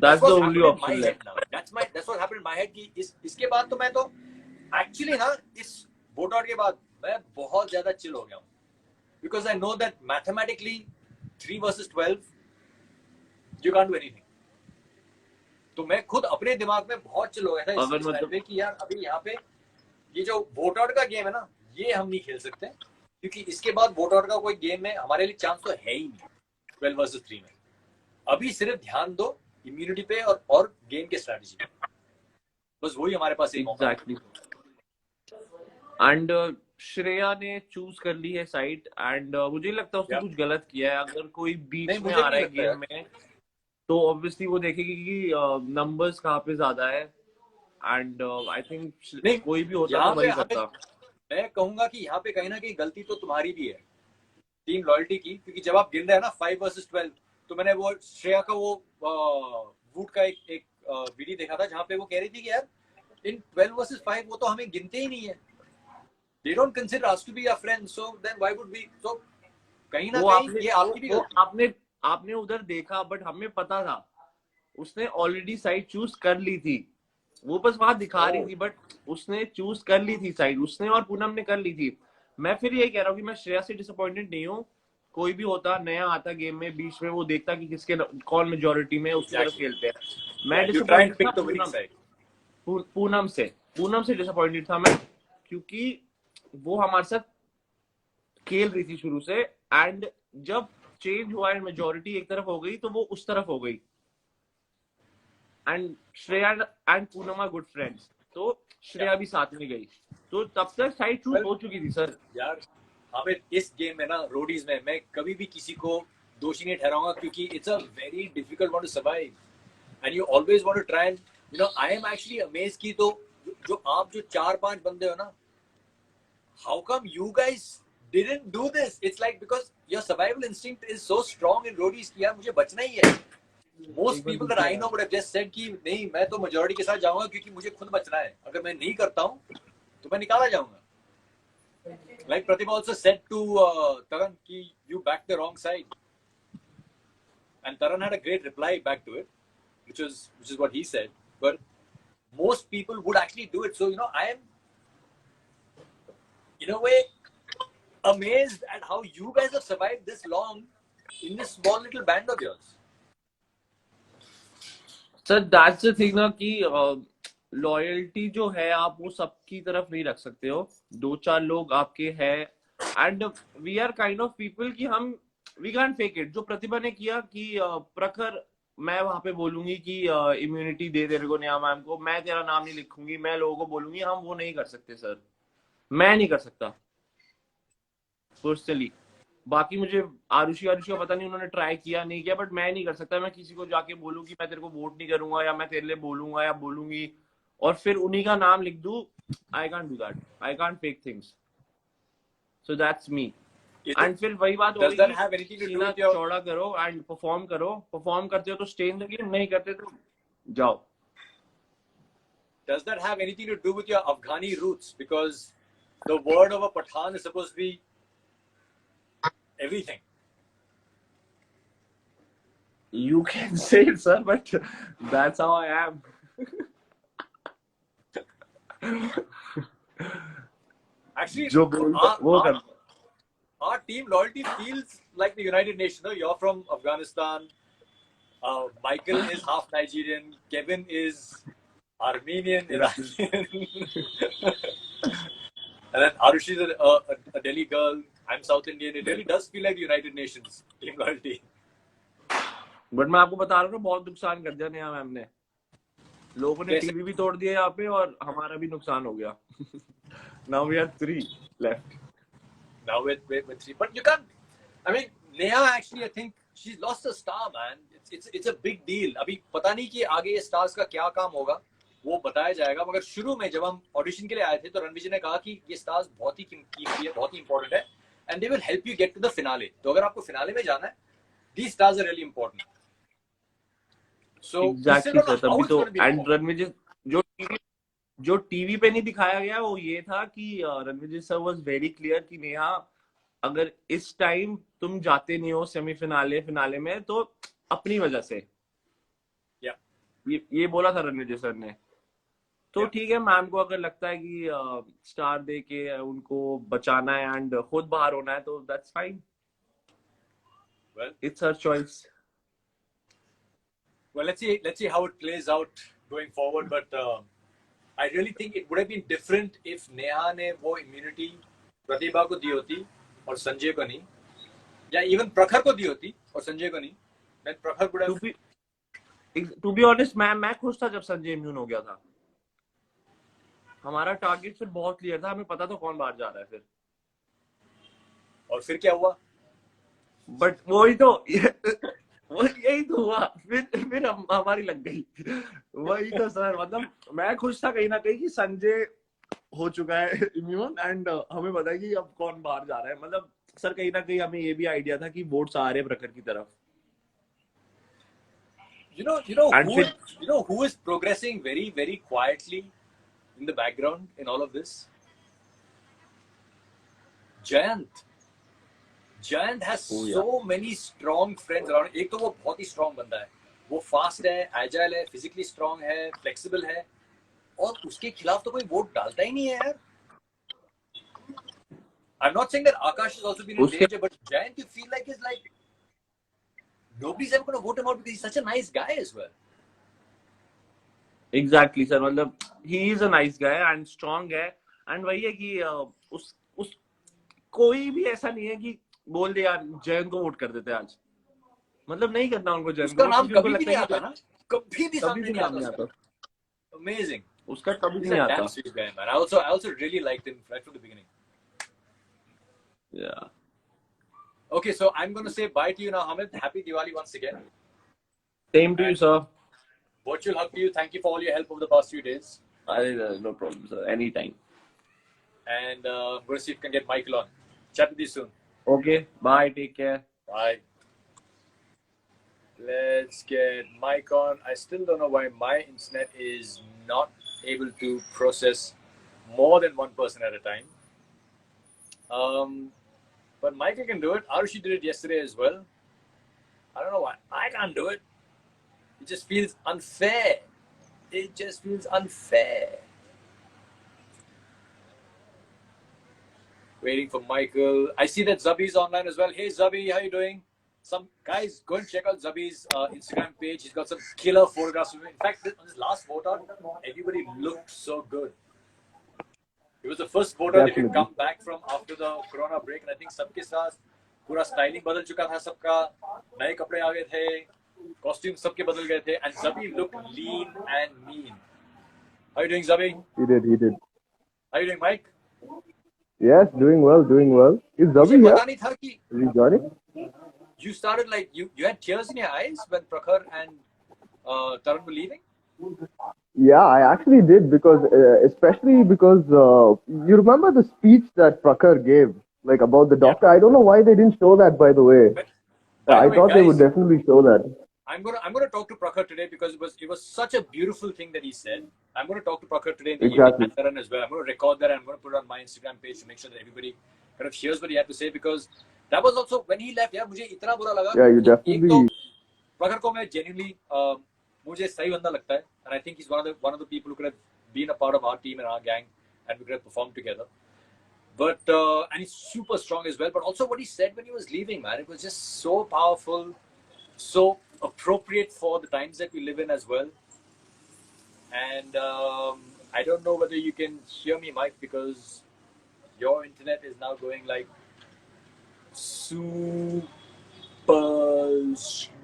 that's the only option left. That's what happened in my head कि इसके बाद तो मैं तो actually ना इस vote out के बाद मैं बहुत ज्यादा chill हो गया हूँ, because I know that mathematically 3 versus 12 you can't do anything. तो मैं खुद अपने दिमाग में बहुत चिल हो गया था इस टाइम पे कि यार अभी यहाँ पे ये जो वोट आउट का गेम है ना, ये हम नहीं खेल सकते, क्योंकि इसके बाद वोट आउट का कोई गेम में हमारे लिए चांस तो है ही नहीं 12 वर्सेस 3 में. अभी सिर्फ ध्यान दो इम्यूनिटी पे और गेम के स्ट्रेटजी पे, बस वही हमारे पास एक मौका है. एंड श्रेया ने चूज कर ली है साइड, एंड मुझे लगता है उसने कुछ गलत किया है. अगर कोई बीच में आ रहा है गेम में तो ऑब्वियसली वो देखेगी कि नंबर्स कहाँ पे ज्यादा है, एंड आई थिंक कोई भी होता तो वही करता. मैं कहूंगा कि यहाँ पे कहीं ना कहीं गलती तो तुम्हारी भी है, टीम लॉयल्टी की, क्योंकि जब आप गिन रहे हैं ना 5 वर्सेस 12, तो मैंने वो श्रेया का वो वुड का एक वीडियो देखा था जहाँ पे वो कह रही थी कि यार इन 12 वर्सेस 5 वो तो हमें गिनते ही नहीं है, they don't consider us to be our friends, so then why would we, so कहीं ना कहीं ये आपकी भी आपने उधर देखा, बट हमें पता था उसने ऑलरेडी साइड चूज कर ली थी, वो बस वहां दिखा रही थी, बट उसने चूज कर ली थी साइड, उसने और पूनम ने कर ली थी. मैं फिर यही कह रहा हूँ कि मैं श्रेया से डिसअपॉइंटेड नहीं हूँ. कोई भी होता नया आता गेम में, बीच में वो देखता कि किसके कौन मेजोरिटी में उसकी तरफ खेलते हैं. मैं डिसअपॉइंटेड था पूनम से डिसअपॉइंटेड था मैं, क्योंकि वो हमारे साथ खेल रही थी शुरू से, एंड जब चेंज हुआ एंड मेजोरिटी एक तरफ हो गई तो वो उस तरफ हो गई. And Shreya and Poonam are good friends, तो श्रेया भी साथ में गई, तो तब तक साइड चूज हो चुकी थी. सर यार हमें इस गेम में ना रोडीज में मैं कभी भी किसी को दोषी नहीं ठहराऊंगा, क्योंकि it's a very difficult one to survive, and you always want to try, and you know I am actually amazed कि तो जो आप जो 4-5 बंदे हो ना, how come you guys didn't do this? It's like because your survival instinct is so strong in roadies कि यार मुझे बचना ही है. Most people that I know would have just said कि नहीं मैं तो majority के साथ जाऊंगा क्योंकि मुझे खुद बचना है, अगर मैं नहीं करता हूँ तो मैं निकाला जाऊंगा. Like Pratima also said to Taran कि you backed the wrong side, and Taran had a great reply back to it, which is what he said. But most people would actually do it. So you know I am in a way amazed at how you guys have survived this long in this small little band of yours. Sir, that's the thing ना कि loyalty जो है आप वो सबकी तरफ नहीं रख सकते हो. 2-4 लोग आपके हैं, and we are kind of people कि हम वी कैन फेक इट. जो प्रतिभा ने किया कि प्रखर मैं वहां पे बोलूंगी कि इम्यूनिटी दे तेरे को नया मैम को, मैं तेरा नाम नहीं लिखूंगी, मैं लोगों को बोलूंगी, हम वो नहीं कर सकते सर. मैं नहीं कर सकता पर्सनली. बाकी मुझे आरुषि का पता नहीं उन्होंने ट्राई किया नहीं किया, बट मैं नहीं कर सकता. मैं किसी को जाके बोलूं कि मैं तेरे को वोट नहीं करूंगा या मैं तेरे लिए बोलूंगा या बोलूंगी और फिर उन्हीं का नाम लिख दूं. I can't do that. I can't fake things. So that's me. And फिर वही बात हो गई, सीना चौड़ा करो एंड परफॉर्म करो. परफॉर्म करते हो तो स्टे इन द गेम, नहीं करते तो जाओ. Does that have anything to do with your Afghani roots? Because the word of a Pathan is supposed to be everything. You can say it, sir, but that's how I am. Actually, our team loyalty feels like the United Nations. No? You're from Afghanistan. Michael is half Nigerian. Kevin is Armenian, Iranian. And then Arushi is a Delhi girl. I'm South Indian. It really does feel like the United Nations team loyalty. But मैं आपको बता रहा हूँ बहुत नुकसान कर दिया नया मैम ने. लोगों ने टीवी भी तोड़ दिया यहाँ पे और हमारा भी नुकसान हो गया. Now we have 3 left. Now with 3, but you can't. I mean, Neha actually, I think she's lost a star, man. It's a big deal. अभी पता नहीं कि आगे ये stars का क्या काम होगा, वो बताया जाएगा. मगर शुरू में जब हम ऑडिशन के लिए आए थे तो रणवीर जी ने कहा कि ये stars बहुत ही कीमती है, बहुत ही important है, and they will help you get to the finale. तो अगर आपको finale में जाना है, these stars are really important. So we still exactly don't sir, know how तभी it's तो going to be and performed. Ranvijay जो टीवी पे नहीं दिखाया गया वो ये था कि Ranvijay sir was very clear कि नेहा, अगर इस टाइम तुम जाते नहीं हो सेमीफिनाले फिनाले में तो अपनी वजह से, Yeah. ये बोला था रणविजय सर ने। तो Yeah. ठीक है, मैम को अगर लगता है कि स्टार दे के उनको बचाना है एंड खुद बाहर होना है तो that's fine, Well, it's her choice. well, let's see how it plays out going forward. But I really think it would have been different if Neha ने वो immunity प्रतिभा को दी होती और संजय को नहीं, या even प्रखर को दी होती और संजय को नहीं। Then Prakhar would have. To be honest मैं खुश था जब संजय इम्यून हो गया था। हमारा टारगेट फिर बहुत क्लियर था, हमें पता था कौन बाहर जा रहा है फिर। और फिर क्या हुआ? बट वही तो वो यही तो हुआ, फिर हमारी लग गई। वही तो सर, मतलब मैं खुश था कहीं ना कहीं कि संजय हो चुका है इम्यून एंड हमें पता है कि अब कौन बाहर जा रहा है। मतलब सर कहीं ना कहीं हमें ये भी आइडिया था कि वोट्स आ रहे हैं प्रखर की तरफ। You know who is progressing very, very quietly in the background in all of this? Jayant. Jayant has so many strong friends around. एक तो वो बहुत ही strong बंदा है, वो fast है, agile है, physically strong है, flexible है, और उसके खिलाफ तो कोई वोट डालता ही नहीं है यार। I'm not saying that Akash has also been in danger, but Jayant, you feel like is like nobody's ever going to vote him out because he's such a nice guy as well. Exactly sir, मतलब he is a nice guy and strong है। And वही है कि उस कोई भी ऐसा नहीं है कि बोल दे यार जयंत को वोट कर देते आज, मतलब नहीं करना उनको जयंत को। उसका नाम कभी भी नहीं आता ना, कभी भी सामने नहीं आता। Amazing. उसका कभी नहीं आता। Damn sweet guy, man. I also really liked him right from the beginning. Yeah. Okay, so I'm going to say bye to you now, Hamid. Happy Diwali once again. Same to you, sir. Virtual hug to you. Thank you for all your help over the past few days. No problem, sir. Anytime. And I'm going to see if we can get Michael on. Chat with you soon. Okay. Bye. Take care. Bye. Let's get Mike on. I still don't know why my internet is not able to process more than one person at a time. But Michael can do it. Arushi did it yesterday as well. I don't know why I can't do it. It just feels unfair. It just feels unfair. Waiting for Michael. I see that Zabi's online as well. Hey Zabi, how you doing? Some guys, go and check out Zabi's Instagram page. He's got some killer photographs of him. In fact, on this last vote out, everybody looked so good. It was the first vote out that had come back from after the Corona break, and I think सबके साथ पूरा styling बदल चुका था सबका, नए कपड़े आ गए थे, costumes सबके बदल गए थे, and Zabi looked lean and mean. How are you doing, Zabi? He did. How are you doing, Mike? Yes, doing well. Is Zabi मुझे here? पता नहीं था कि Is he joining? you started like you had tears in your eyes when Prakhar and Tarun were leaving. Yeah, I actually did because, especially because you remember the speech that Prakhar gave, like about the doctor. I don't know why they didn't show that. By the way, By the I way, thought they guys, would definitely show that. I'm gonna talk to Prakhar today because it was such a beautiful thing that he said. I'm gonna talk to Prakhar today in the evening and Tarun as well. I'm gonna record that and I'm gonna put it on my Instagram page to make sure that everybody kind of hears what he had to say, because that was also when he left. यार मुझे इतना बुरा लगा। Yeah, you एक तो definitely. प्रखर को मैं genuinely मुझे सही बंदा लगता है, and I think he's one of the people who could have been a part of our team and our gang and we could have performed together. But and he's super strong as well. But also what he said when he was leaving, man, it was just so powerful, so appropriate for the times that we live in as well. And I don't know whether you can hear me, Mike, because your internet is now going like super slow.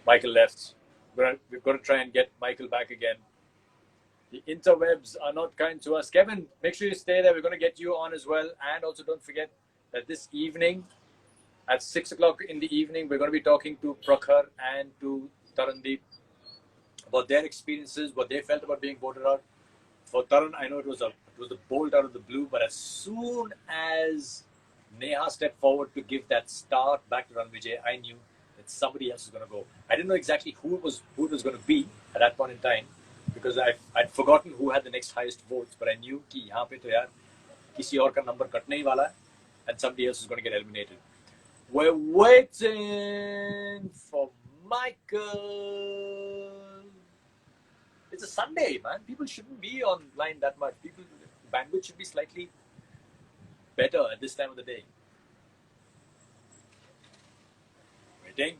Michael left. We've got to try and get Michael back again. The interwebs are not kind to us. Kevin, make sure you stay there. We're going to get you on as well. And also don't forget that this evening at 6 o'clock in the evening, we're going to be talking to Prakhar and to Tarandeep about their experiences, what they felt about being voted out. For Taran, I know it was the bolt out of the blue, but as soon as Neha stepped forward to give that start back to Ranvijay, I knew that somebody else was going to go. I didn't know exactly who it was going to be at that point in time because I'd forgotten who had the next highest votes, but I knew कि यहाँ पे तो यार किसी और का number कटने ही वाला है, and somebody else is going to get eliminated. We're waiting for Michael. It's a Sunday, man. People shouldn't be online that much. Bandwidth should be slightly better at this time of the day. Waiting.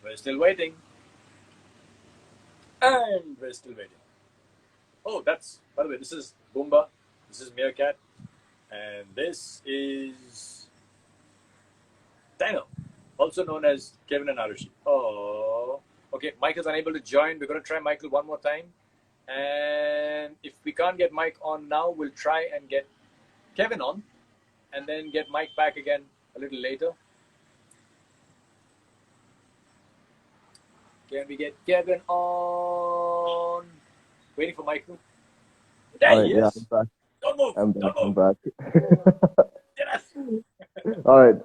We're still waiting. And we're still waiting. Oh, by the way, this is Boomba. This is Meerkat. And this is Daniel, also known as Kevin and Arushi. Oh, okay. Michael's unable to join. We're going to try Michael one more time. And if we can't get Mike on now, we'll try and get Kevin on. And then get Mike back again a little later. Can we get Kevin on? Waiting for Michael. There he is. Yeah, I'm back. Don't move. I'm back. Yes. All right.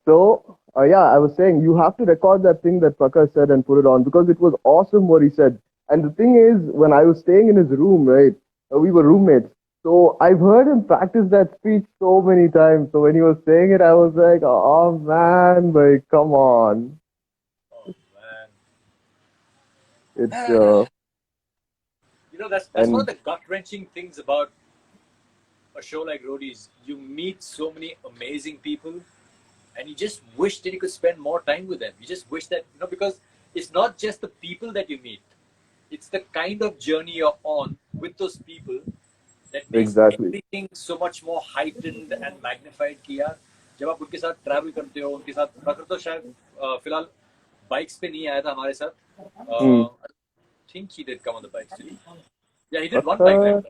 So, I was saying you have to record that thing that Prakash said and put it on because it was awesome what he said. And the thing is, when I was staying in his room, right, we were roommates. So I've heard him practice that speech so many times. So when he was saying it, I was like, oh man, like, come on. Oh man. It's, that's one of the gut-wrenching things about a show like Roadies. You meet so many amazing people and you just wish that you could spend more time with them. You just wish that, because it's not just the people that you meet. It's the kind of journey you're on with those people that makes everything so much more heightened and magnified. कि यार जब आप उनके साथ travel करते हो, उनके साथ प्रकृति तो शायद फिलहाल bikes पे नहीं आया था हमारे साथ. I think he did come on the bikes. Did he? Yeah, he did one bike ride.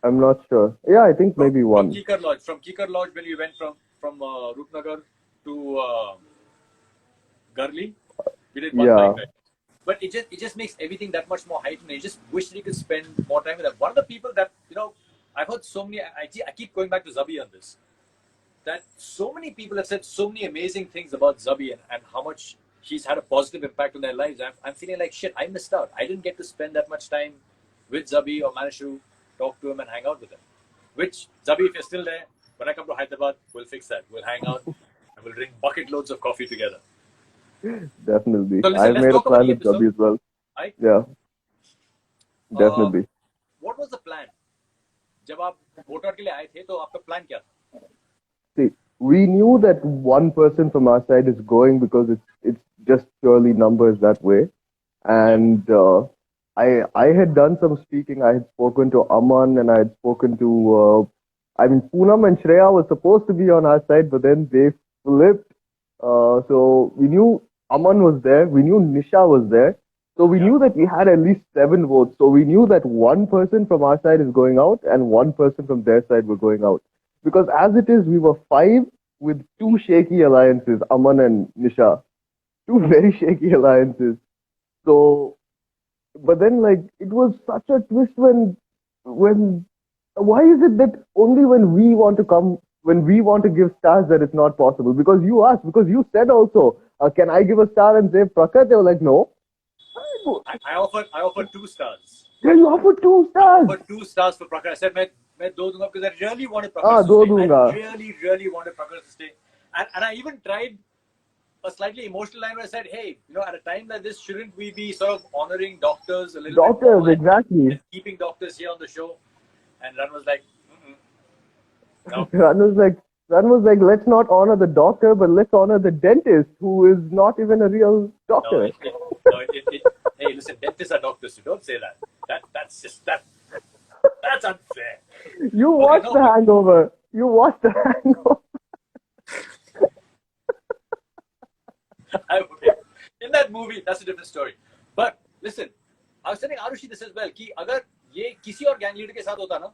I'm not sure. Yeah, I think maybe one. From Kikar Lodge when we went from Rupnagar to Garli, we did one bike ride. But it just makes everything that much more heightened. You just wish that you could spend more time with them. One of the people that, I've heard so many, I keep going back to Zabi on this, that so many people have said so many amazing things about Zabi and how much he's had a positive impact on their lives. I'm feeling like, shit, I missed out. I didn't get to spend that much time with Zabi or manage to talk to him and hang out with him. Which, Zabi, if you're still there, when I come to Hyderabad, we'll fix that. We'll hang out and we'll drink bucket loads of coffee together. Definitely. So listen, I've made a plan with Zabi as well. Right? Yeah. Definitely. What was the plan? जब आप voter के लिए आए थे, तो आपका plan क्या था? See, we knew that one person from our side is going because it's just purely numbers that way. And I had done some speaking. I had spoken to Aman and I had spoken to, Poonam and Shreya was supposed to be on our side, but then they flipped. So we knew Aman was there. We knew Nisha was there. So we knew that we had at least 7 votes. So we knew that one person from our side is going out and one person from their side were going out. Because as it is, we were 5 with 2 shaky alliances, Aman and Nisha. 2 very shaky alliances. So, but then it was such a twist when, why is it that only when we want to come, when we want to give stars that it's not possible? Because you asked, because you said also, can I give a star and say Prakat? They were like, no. I offered 2 stars. Yeah, you offered 2 stars. I offered 2 stars for Prakat. I said, मैं 2 दूंगा because I really wanted Prakat to stay. I really wanted Prakat to stay. And I even tried a slightly emotional line where I said, hey, at a time like this, shouldn't we be sort of honoring doctors a little bit more exactly. and keeping doctors here on the show? And Ran was like, no. Ran was like, let's not honor the doctor, but let's honor the dentist who is not even a real doctor. Hey, listen, dentists are doctors, so don't say that. That's unfair. You watched The Hangover. Okay. In that movie, that's a different story. But listen, I was telling Arushi this as well, कि अगर ये किसी और gang leader के साथ होता ना,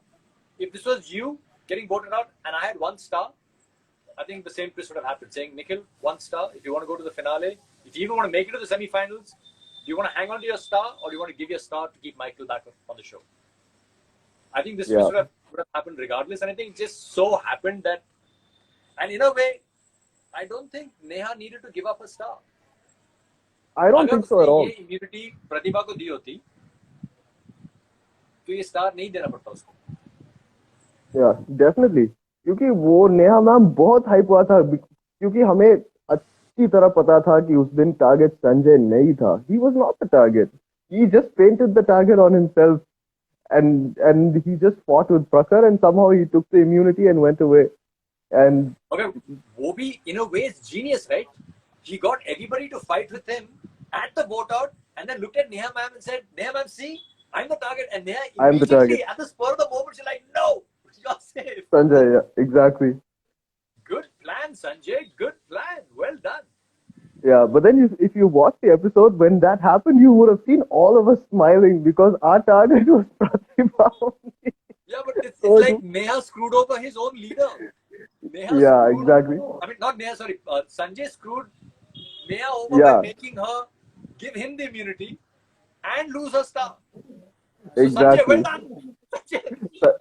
if this was you getting voted out and I had 1 star, I think the same twist would have happened, saying, Nikhil, 1 star, if you want to go to the finale, if you even want to make it to the semi-finals, do you want to hang on to your star or do you want to give your star to keep Michael back on the show? I think this twist would have happened regardless. And I think it just so happened that, and in a way, I don't think Neha needed to give up her star. I don't अगर think so at उसने all. ये immunity प्रतिभा को दी होती तो ये star नहीं देना पड़ता उसको. Yeah, definitely. क्योंकि वो नेहा मैम बहुत हाइप हुआ था क्योंकि हमें अच्छी तरह पता था कि उस दिन टारगेट संजय नहीं था. He was not the target. He just painted the target on himself and he just fought with Prakhar and somehow he took the immunity and went away. And Okay, वो भी in a way is genius, right? He got everybody to fight with him at the vote out and then looked at Neha ma'am and said, Neha ma'am, see, I'm the target. And Neha I'm the target. immediately at the spur of the moment, she's like, no, you're safe. Sanjay, yeah, exactly. Good plan, Sanjay. Good plan. Well done. Yeah, but then if you watch the episode, when that happened, you would have seen all of us smiling because our target was Pratibha only. Yeah, but it's like Neha screwed over his own leader. Neha Yeah, screwed, exactly. I mean, not Neha, sorry. Sanjay screwed Neha over by making her give him the immunity and lose her star. So Exactly. Sanjay, well done. Sanjay,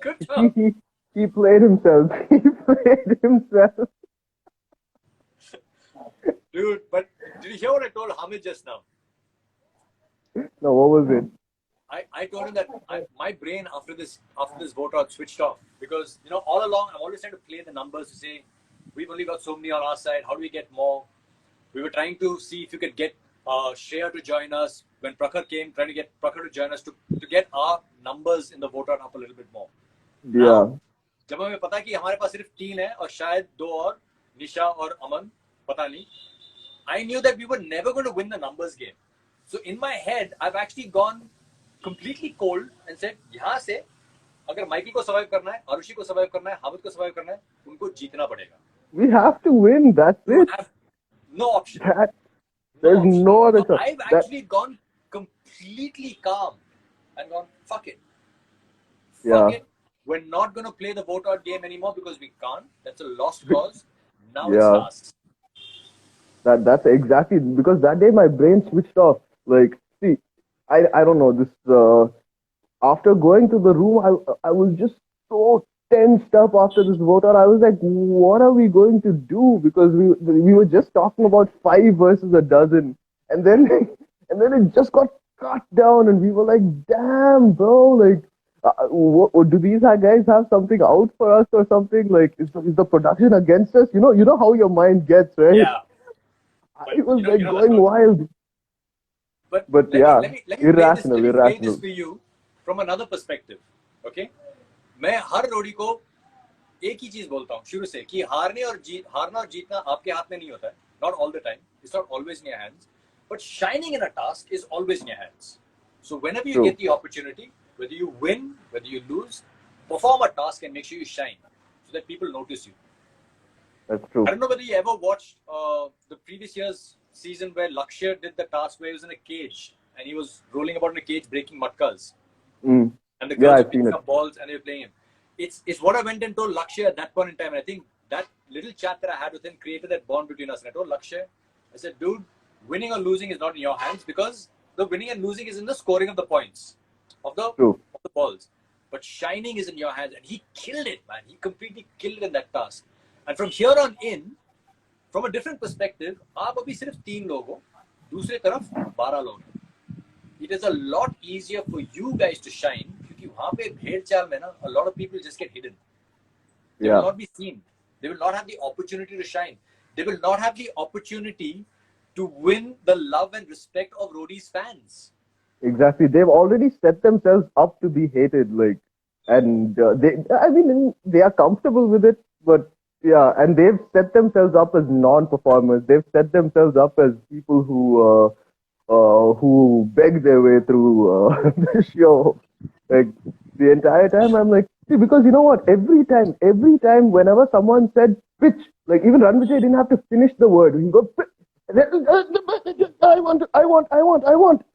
good job. He played himself. He played himself. Dude, but did you hear what I told Hamid just now? No, what was it? I told him that my brain after this vote out switched off because all along I'm always trying to play the numbers to say we've only got so many on our side. How do we get more? We were trying to see if you could get Shreya to join us when Prakhar came, trying to get Prakhar to join us to get our numbers in the vote out up a little bit more. Yeah. Now, जब हमें पता कि हमारे पास सिर्फ 3 है और शायद 2 और निशा और अमन पता नहीं. I knew that we were never going to win the numbers game. So in my head, I've actually gone completely cold and said, यहाँ से अगर माइकल को सर्वाइव करना है, आरुषि को सर्वाइव करना है, हामिद को सर्वाइव करना है, उनको जीतना पड़ेगा. We have to win. That's You it. have no option. There's option. no other So choice. I've actually gone completely calm and gone, fuck it. Fuck it. We're not going to play the vote out game anymore because we can't. That's a lost cause. Now it's tasks. That's exactly because that day my brain switched off. Like, see, I don't know this. After going to the room, I was just so tensed up after this vote out. I was like, what are we going to do? Because we were just talking about 5 versus a dozen, and then it just got cut down, and we were like, damn, bro, like. Do these guys have something out for us or something? Like, is the production against us? You know how your mind gets, right? Yeah. I was going wild. But yeah, irrational. Let me play this for you from another perspective. Okay? मैं हर रोडी को एक ही चीज बोलता हूँ शुरू से कि हारना और जीतना आपके हाथ में नहीं होता है. Not all the time. It's not always in your hands. But shining in a task is always in your hands. So whenever you get the opportunity, whether you win, whether you lose, perform a task and make sure you shine so that people notice you. That's true. I don't know whether you ever watched the previous year's season where Lakshya did the task where he was in a cage and he was rolling about in a cage breaking matkas. And the girls were picking up balls and they were playing him. It's what I went and told Lakshya at that point in time. And I think that little chat that I had with him created that bond between us. And I told Lakshya, I said, dude, winning or losing is not in your hands because the winning and losing is in the scoring of the points. Of the balls, but shining is in your hands, and he killed it, man. He completely killed it in that task. And from here on in, from a different perspective, आप अभी सिर्फ 3 लोग हो, दूसरे तरफ 12 लोग. It is a lot easier for you guys to shine क्योंकि वहाँ पे भेड़ चाल में ना, a lot of people just get hidden. They will not be seen. They will not have the opportunity to shine. They will not have the opportunity to win the love and respect of Roadies fans. Exactly. They've already set themselves up to be hated, like, and they are comfortable with it, but yeah, and they've set themselves up as non-performers. They've set themselves up as people who beg their way through the show. Like, the entire time, I'm like, see, because you know what? Every time, whenever someone said pitch, like even Ranvijay didn't have to finish the word. He go, I want.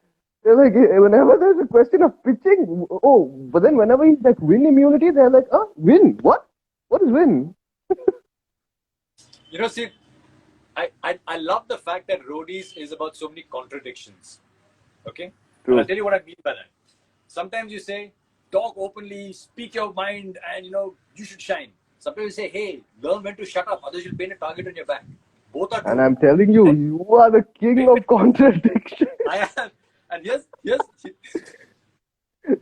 They're like, whenever there's a question of pitching, but then whenever he's like win immunity, they're like, win? What? What is win? See, I love the fact that Roadies is about so many contradictions. Okay? And I'll tell you what I mean by that. Sometimes you say, talk openly, speak your mind, and you should shine. Sometimes you say, hey, learn when to shut up, otherwise you'll paint a target on your back. Both are And true. I'm telling you, you are the king of contradiction. I am. And here's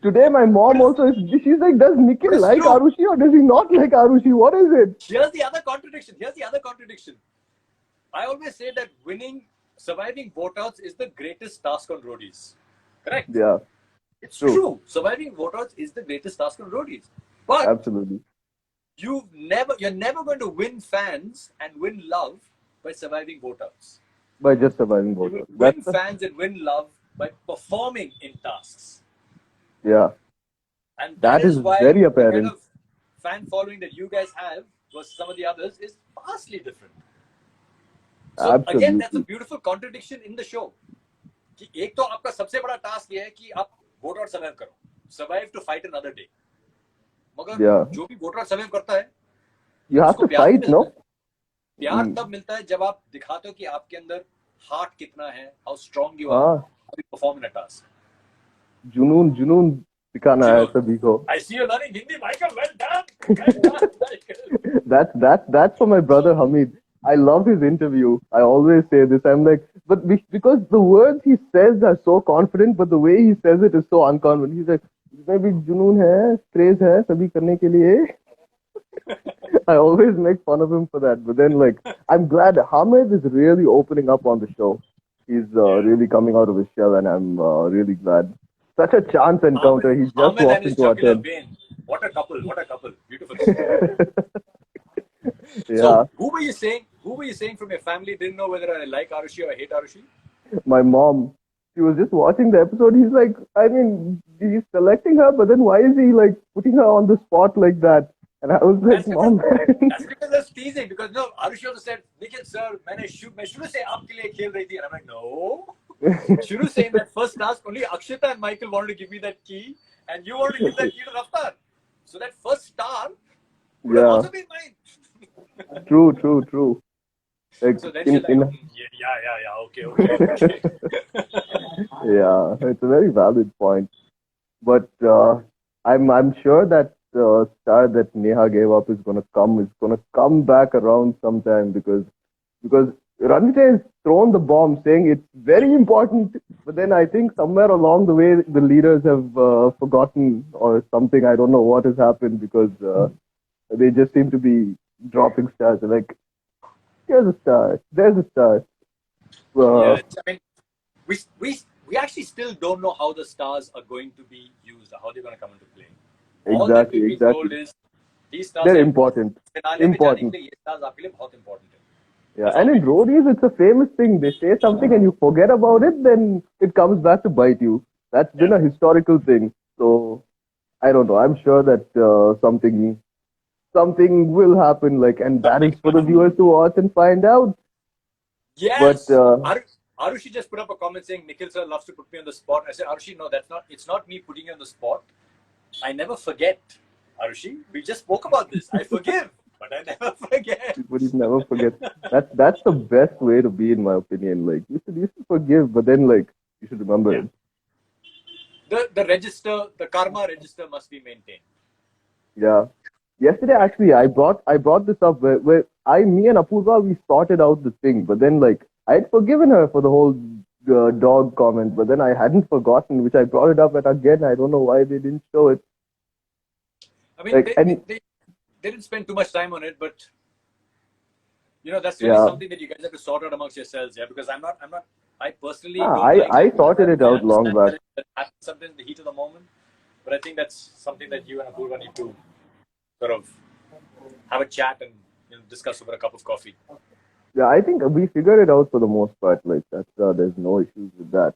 Today, my mom also she's like, does Nikhil But it's like true. Arushi or does he not like Arushi? What is it? Here's the other contradiction. I always say that surviving vote-outs is the greatest task on roadies. Correct? Yeah, It's true. Surviving vote-outs is the greatest task on roadies. But absolutely. you're never going to win fans and win love by surviving vote-outs. By just surviving You both. will win fans and win love by performing in tasks. Yeah. And That is why very the apparent. kind of fan following that you guys have versus some of the others is vastly different. So Absolutely. again, that's a beautiful contradiction in the show. कि एक तो आपका सबसे बड़ा task ये है कि आप वोट और सर्वाइव करो, survive to fight another day. मगर जो भी वोट और सर्वाइव करता है, you have to fight, no? प्यार तब मिलता है जब आप दिखाते हो कि आपके अंदर हार्ट कितना है, how strong you are, how you perform in a task. जुनून दिखाना है सभी को. I see you learning Hindi, Michael. Well done, Michael. That's for my brother Hamid. I love his interview. I always say this. I'm like, but because the words he says are so confident, but the way he says it is so unconfident. He's like, इसमें भी जुनून है, craze है सभी करने के लिए. I always make fun of him for that. But then, like, I'm glad Hamid is really opening up on the show. He's really coming out of his shell, and I'm really glad. Such a chance encounter. He just walked into our tent. What a couple! Beautiful. Yeah. So, who were you saying from your family didn't know whether I like Arushi or I hate Arushi? My mom. She was just watching the episode. He's like, I mean, he's selecting her, but then why is he like putting her on the spot like that? And I was like, Mom. That's because that's teasing. Because no, Arushi also said, Nikhil sir, मैं शुरू से आपके लिए खेल रही थी. And I'm like, no. शुरू से in that first task, only Akshita and Michael wanted to give me that key, and you wanted to give that key to Raftar. So that first star would have also been mine. True. Like, so then she's like, okay. Yeah, it's a very valid point. But I'm sure that star that Neha gave up is gonna come back around sometime because Ranjit has thrown the bomb saying it's very important, but then I think somewhere along the way the leaders have forgotten or something. I don't know what has happened because they just seem to be dropping stars. They're like, here's a star, there's a star. I mean, we actually still don't know how the stars are going to be used, how they're going to come into play. All that we've been told is these stars they're important. Yeah, and in roadies, it's a famous thing. They say something and you forget about it, then it comes back to bite you. That's been a historical thing. So, I don't know. I'm sure that something will happen, like, and that is for the viewers to watch and find out. Yes. But Arushi just put up a comment saying Nikhil sir loves to put me on the spot. I said, Arushi, no, it's not me putting you on the spot. I never forget, Arushi. We just spoke about this. I forgive, but I never forget. But you never forget. That's the best way to be, in my opinion. Like, you should forgive, but then, like, you should remember it. The karma register must be maintained. Yeah. Yesterday, actually, I brought this up where me and Apurva, we sorted out the thing, but then, like, I had forgiven her for the whole dog comment, but then I hadn't forgotten, which I brought it up, and again, I don't know why they didn't show it. I mean, they didn't spend too much time on it, but that's really something that you guys have to sort out amongst yourselves, because I personally I sorted it out long back. That happens sometimes in the heat of the moment, but I think that's something that you and Apurva need to sort of have a chat and discuss over a cup of coffee. Yeah, I think we figured it out for the most part. Like, that's there's no issues with that.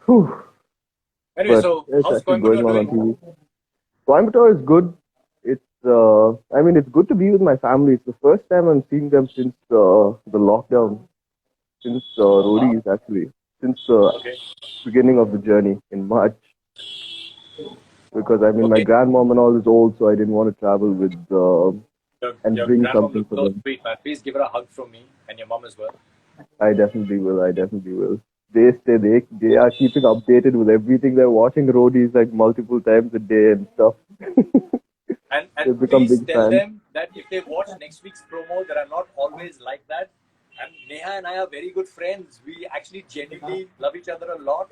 Whew. Anyway, but so how's Coimbatore doing? Coimbatore is good. It's it's good to be with my family. It's the first time I'm seeing them since the lockdown, since roadies actually, since beginning of the journey in March. Because my grandmom and all is old, so I didn't want to travel with and bring something for them. Sweet, man. Please give her a hug from me and your mom as well. I definitely will. They are keeping updated with everything. They're watching roadies like multiple times a day and stuff. and please tell them that if they watch next week's promo, that are not always like that. And Neha and I are very good friends. We actually genuinely love each other a lot.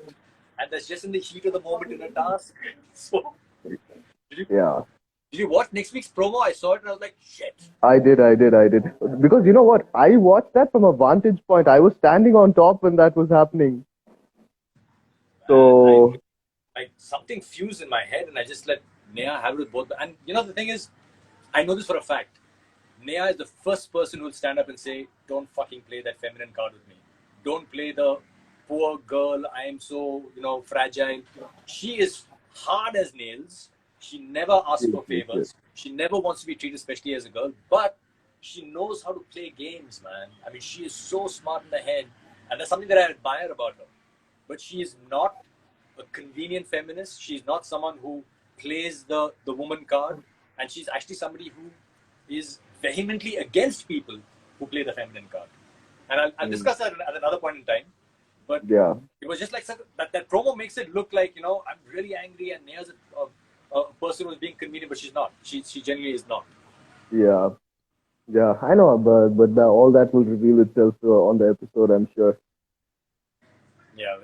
And that's just in the heat of the moment in a task. So, Yeah. did you watch next week's promo? I saw it and I was like, shit. I did. Because you know what? I watched that from a vantage point. I was standing on top when that was happening. So, Like something fused in my head and I just let Neha have it with both. And you know, the thing is, I know this for a fact. Neha is the first person who will stand up and say, don't fucking play that feminine card with me. Don't play the poor girl. I am so, fragile. She is hard as nails. She never asks for favors. She never wants to be treated, especially as a girl. But she knows how to play games, man. I mean, she is so smart in the head. And that's something that I admire about her. But she is not a convenient feminist. She's not someone who plays the woman card. And she's actually somebody who is vehemently against people who play the feminine card. And I'll discuss that at another point in time. But yeah. It was just like that promo makes it look like, I'm really angry and Neha's a person who's being convenient, but she's not. She genuinely is not. Yeah. Yeah, I know, but all that will reveal itself on the episode, I'm sure. Yeah,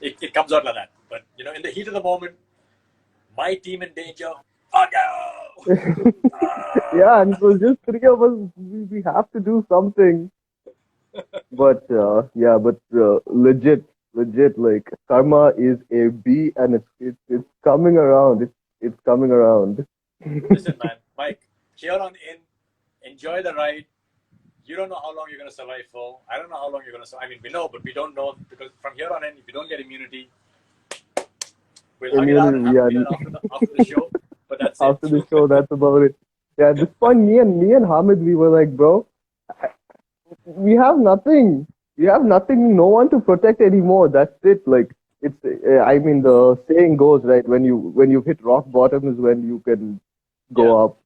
it comes out like that. But, in the heat of the moment, my team in danger. Oh, no! Yeah, and it was just three of us. We have to do something. But legit, like karma is a bee, and it's coming around. It's coming around. Listen, man, Mike, here on in, enjoy the ride. You don't know how long you're going to survive for. I don't know how long you're going to survive. I mean, we know, but we don't know because from here on in, if you don't get immunity, we'll hug it out and have a beer after the show. But that's after the show, that's about it. Yeah, at this point, me and Hamid, we were like, bro, we have nothing. We have nothing. No one to protect anymore. That's it. Like it's. I mean, the saying goes right. When you hit rock bottom is when you can go up.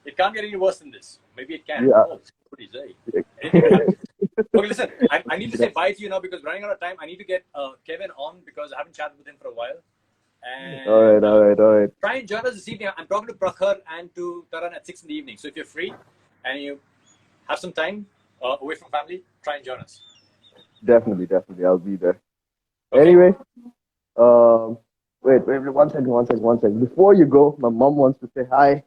It can't get any worse than this. Maybe it can. Yeah. Oh, what do you say? Okay, listen. I need to say bye to you now because running out of time. I need to get Kevin on because I haven't chatted with him for a while. And, all right. Try and join us this evening. I'm talking to Prakhar and to Taran at 6 in the evening. So if you're free and you have some time away from family, try and join us. Definitely. I'll be there. Okay. Anyway, wait, 1 second. Before you go, my mom wants to say hi.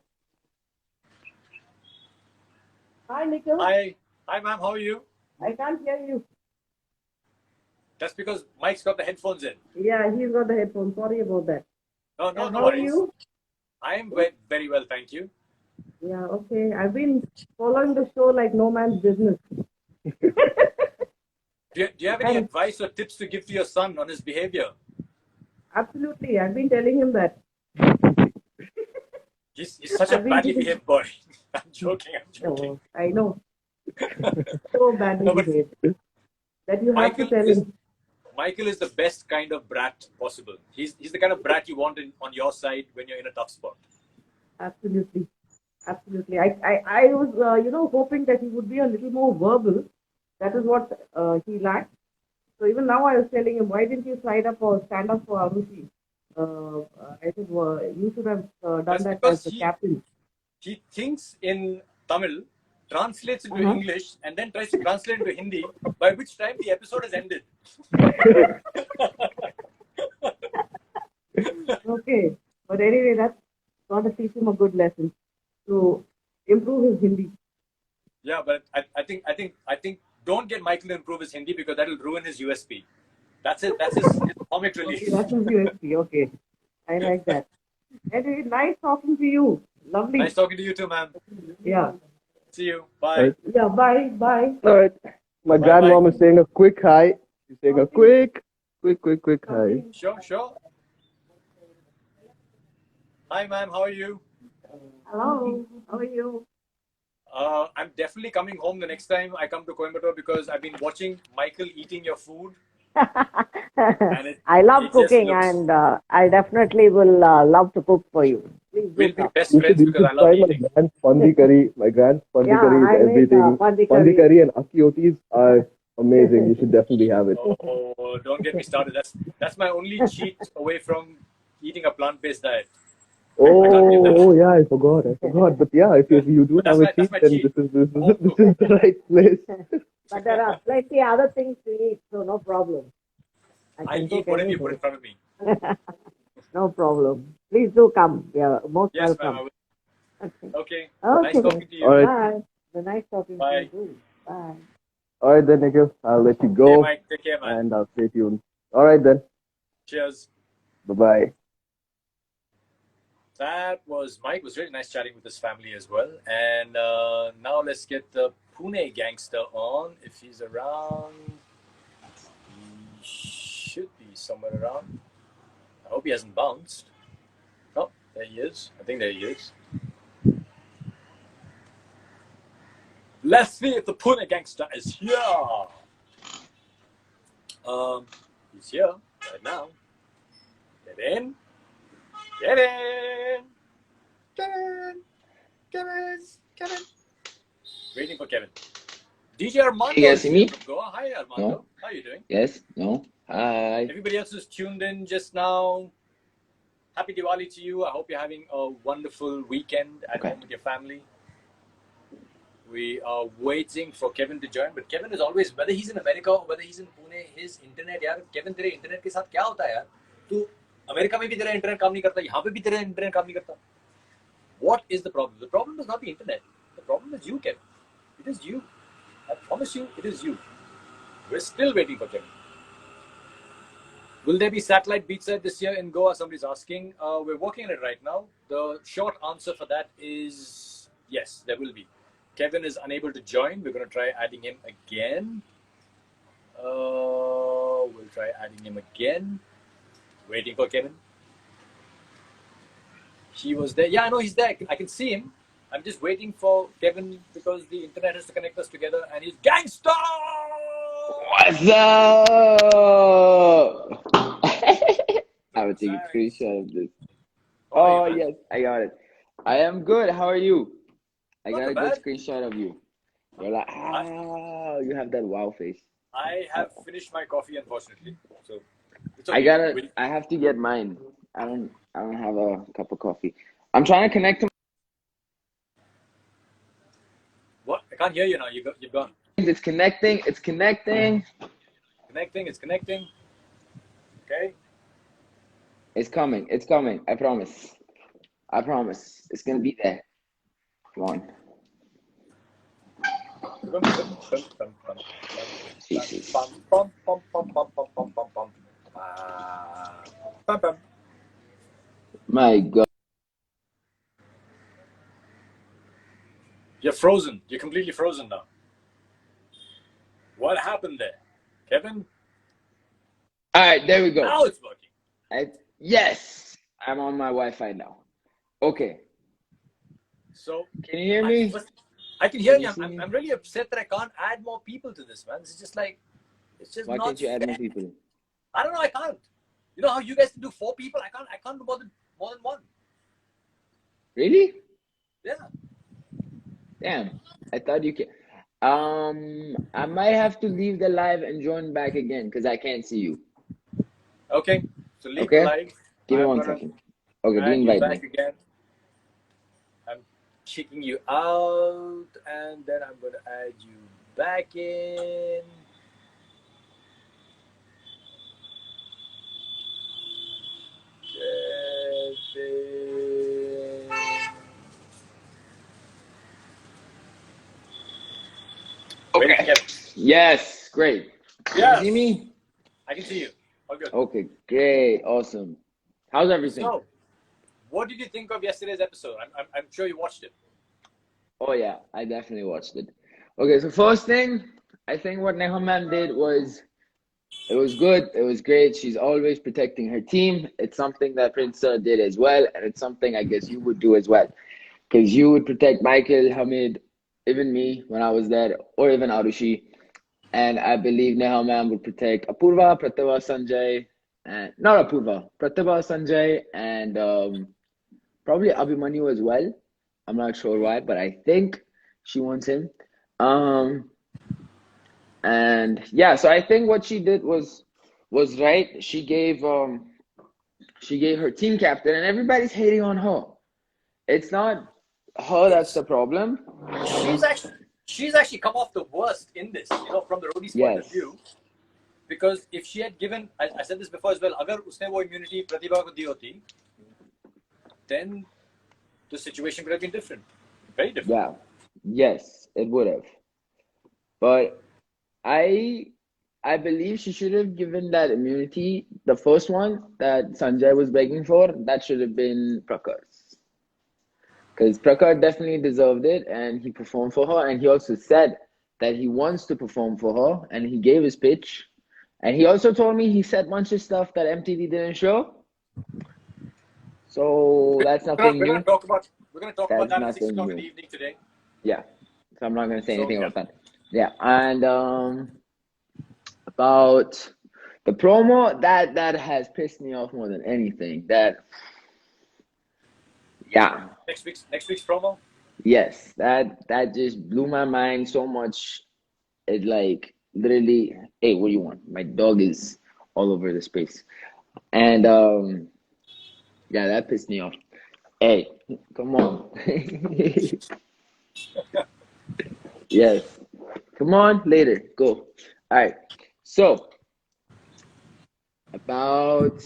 Hi, Nikhil. Hi, ma'am. How are you? I can't hear you. That's because Mike's got the headphones in. Yeah, he's got the headphones. Sorry about that. No How worries. are you? I am very well, thank you. Yeah, okay. I've been following the show like no man's business. Do you have any advice or tips to give to your son on his behavior? Absolutely. I've been telling him that. He's such a badly behaved boy. I'm joking. Oh, I know. So badly behaved. That you have to tell him. Michael is the best kind of brat possible. He's the kind of brat you want on your side when you're in a tough spot. Absolutely. I was, hoping that he would be a little more verbal. That is what he lacked. So even now I was telling him, why didn't you stand up for Arushi? I said, well, you should have done that as the captain. He thinks in Tamil, translates into English, and then tries to translate into Hindi, by which time the episode has ended. Okay. But anyway, that's got to teach him a good lesson to improve his Hindi. Yeah, but I think don't get Michael to improve his Hindi because that will ruin his USP. That's it. That's his comic relief. Okay, that's his USP. Okay. I like that. Anyway, nice talking to you. Lovely. Nice talking to you too, ma'am. Yeah. See you. Bye. Yeah, bye. All right. My grandmom is saying a quick hi. She's saying a quick hi. Sure. Hi, ma'am. How are you? Hello. How are you? I'm definitely coming home the next time I come to Coimbatore because I've been watching Michael eating your food. I love cooking and I definitely will love to cook for you. We'll be best friends because I love eating. My grand spandi curry is everything. Spandi curry and akiotis are amazing. You should definitely have it. Oh, don't get me started. That's my only cheat away from eating a plant-based diet. I can't give that. Oh, yeah, I forgot. But yeah, if you do But have a cheat, that's my then cheat. this Oh, is the right place. But there are plenty other things to eat, so no problem. I I can cook eat whatever you put in anything. front of me. No problem. Please do come. You're most Yes, ma'am. welcome. I will. Okay. Okay. Nice Okay then. talking to All you. right. Bye. The nice talking to you Bye. too. Bye. All right then, Nikhil. I'll let you Okay, go Mike. Take care, man. and I'll stay tuned. All right then. Cheers. Bye bye. That was Mike. It was really nice chatting with his family as well. And now let's get the Pune gangster on. If he's around, he should be somewhere around. I hope he hasn't bounced. Oh, there he is. I think there he is. Let's see if the Pune gangster is here. He's here right now. Get in. Get in. Get in. Kevin. Kevin. Waiting for Kevin. DJ Armando You guys is see here me? from Goa. Hi, Armando. No? How are you doing? Yes? No? Hi. Everybody else who's tuned in just now, happy Diwali to you. I hope you're having a wonderful weekend at home with your family. We are waiting for Kevin to join, but Kevin is always, whether he's in America or whether he's in Pune, his internet, यार, Kevin तेरे internet के साथ क्या होता है यार? तू America में भी तेरा internet काम नहीं करता, यहाँ पे भी तेरा internet काम नहीं करता. What is the problem? The problem is not the internet. The problem is you, Kevin. It is you. I promise you, it is you. We're still waiting for Kevin. Will there be satellite beachside this year in Goa? Somebody's asking. We're working on it right now. The short answer for that is yes, there will be. Kevin is unable to join. We're going to try adding him again. We'll try adding him again. Waiting for Kevin. He was there. Yeah, I know he's there. I can see him. I'm just waiting for Kevin because the internet has to connect us together and he's gangster! What's up? I will take a screenshot of this. Oh, yes, I got it. I am good. How are you? I got a good screenshot of you. You're like, you have that wow face. I have finished my coffee, unfortunately. So it's I okay. I have to get mine. I don't have a cup of coffee. I'm trying to connect to What? I can't hear you now. You've gone. It's connecting. It's connecting. It's connecting. Okay. It's coming. It's coming. I promise. I promise. It's gonna be there. Come on. Jesus. My God. You're frozen. You're completely frozen now. What happened there? Kevin? All right, there we go. Now it's working. Yes, I'm on my Wi-Fi now. Okay. So can you hear me? I can hear you. I'm really upset that I can't add more people to this, man. This is just like, it's just Why not can't you add fair. more people? I don't know. I can't. You know how you guys can do 4 people? I can't do more than 1. Really? Yeah. Damn. I thought you can. I might have to leave the live and join back again because I can't see you. Okay. So leave the live. Give me 1 second. Okay, do add you invite back me. again. I'm kicking you out, and then I'm going to add you back in. Okay. Yes, great. Yes. Can you see me? I can see you. All good. Okay, great, awesome. How's everything? So, what did you think of yesterday's episode? I'm sure you watched it. Oh yeah, I definitely watched it. Okay, so first thing, I think what Neha ma'am did was, it was good. It was great. She's always protecting her team. It's something that Prince Sir did as well, and it's something I guess you would do as well, because you would protect Michael, Hamid, even me when I was there, or even Arushi. And I believe Neha ma'am would protect Apurva, Pratibha, Sanjay, and not Apurva, Pratibha, Sanjay, and probably Abhimanyu as well. I'm not sure why, but I think she wants him. And yeah, so I think what she did was right. She gave she gave her team captain, and everybody's hating on her. It's not her that's the problem. She's actually come off the worst in this, from the roadies point of Yes. view. Because if she had given, I said this before as well, अगर उसने वो immunity प्रतिभा को दी होती, then the situation would have been different. Very different. Yeah. Yes, it would have. But I believe she should have given that immunity, the first one that Sanjay was begging for, that should have been Prakar's. Because Prakar definitely deserved it, and he performed for her, and he also said that he wants to perform for her, and he gave his pitch. And he also told me he said a bunch of stuff that MTV didn't show. So that's nothing We're new. going to talk about That's that at 6 nothing o'clock in new. the evening today. Yeah. So I'm not going to say So, anything yeah. about that. Yeah. And about the promo, that has pissed me off more than anything. Yeah. Next week's promo. Yes. That just blew my mind so much. It like literally, hey, what do you want? My dog is all over the space. And yeah, that pissed me off. Hey, come on. Yes. Come on, later. Go. All right. So, about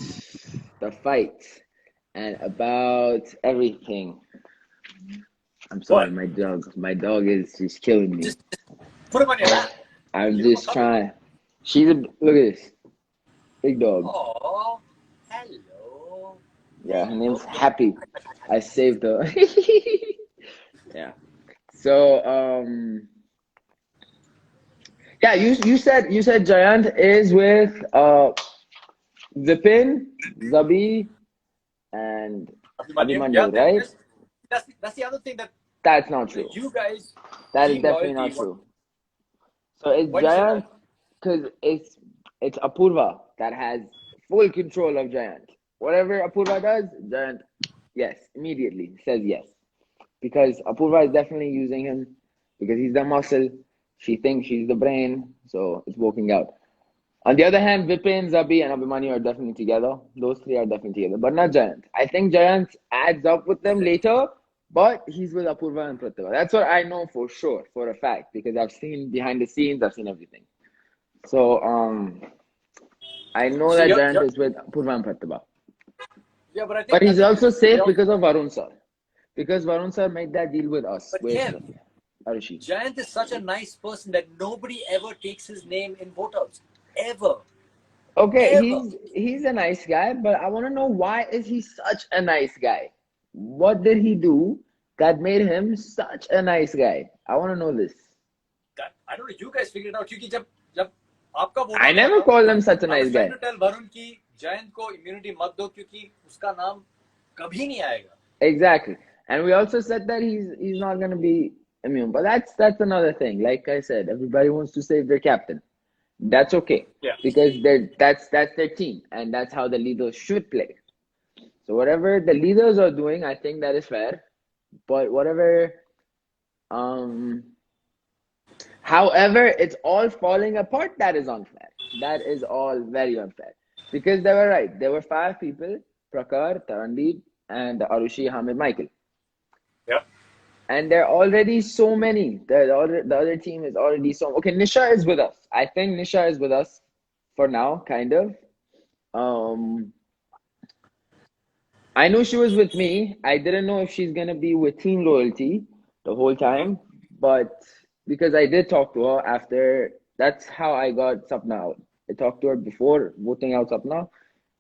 the fight and about everything. I'm sorry, What? my dog is just killing me. Just put him on your lap. I'm Give him a just cuddle. trying. Look at this. Big dog. Oh, hello. Yeah, her name's Happy. I saved her. Yeah. So, yeah, you said Jayant is with Vipin, Zabi, and Abhimanyu, Yeah, right? that's the other thing that That's not true. you guys. That is Team definitely Loyalty, not true. So it's Why do you say Jayant that? because it's Apurva that has full control of Jayant. Whatever Apurva does, Jayant, yes, immediately says yes. Because Apurva is definitely using him because he's the muscle. She thinks she's the brain, so it's working out. On the other hand, Vipin, Zabi, and Abhimanyu are definitely together. Those three are definitely together, but not Jayant. I think Jayant adds up with them later, but he's with Apurva and Pratibha. That's what I know for sure, for a fact, because I've seen behind the scenes, I've seen everything. So, I know So that you're- Jayant is with Apurva and Pratibha. Yeah, but I think. But he's also safe you're- because of Varun sir. Because Varun sir made that deal with us, But with Kev, Arushi. Jayant is such a nice person that nobody ever takes his name in votouts. Ever. Okay, Ever. he's a nice guy, but I want to know why is he such a nice guy? What did he do that made him such a nice guy? I want to know this. That, I don't know. You guys figure it out. क्योंकि जब आपका vote I out never हुआ था, called him such a I nice was guy. trying to tell Varun कि Jayant को immunity मत दो क्योंकि उसका नाम कभी नहीं आएगा. Exactly. And we also said that he's not going to be immune. But that's another thing. Like I said, everybody wants to save their captain. That's okay. Yeah. Because that's their team, and that's how the leaders should play. So whatever the leaders are doing, I think that is fair. But whatever however it's all falling apart, that is unfair. That is all very unfair. Because they were right. There were 5 people, Prakar, Tarandeep, and Arushi, Hamid, Michael. Yeah. And there are already so many. The other team is already so. Okay, Nisha is with us. I think Nisha is with us for now, kind of. I knew she was with me. I didn't know if she's gonna be with Team Loyalty the whole time, but because I did talk to her after. That's how I got Sapna out. I talked to her before voting out Sapna,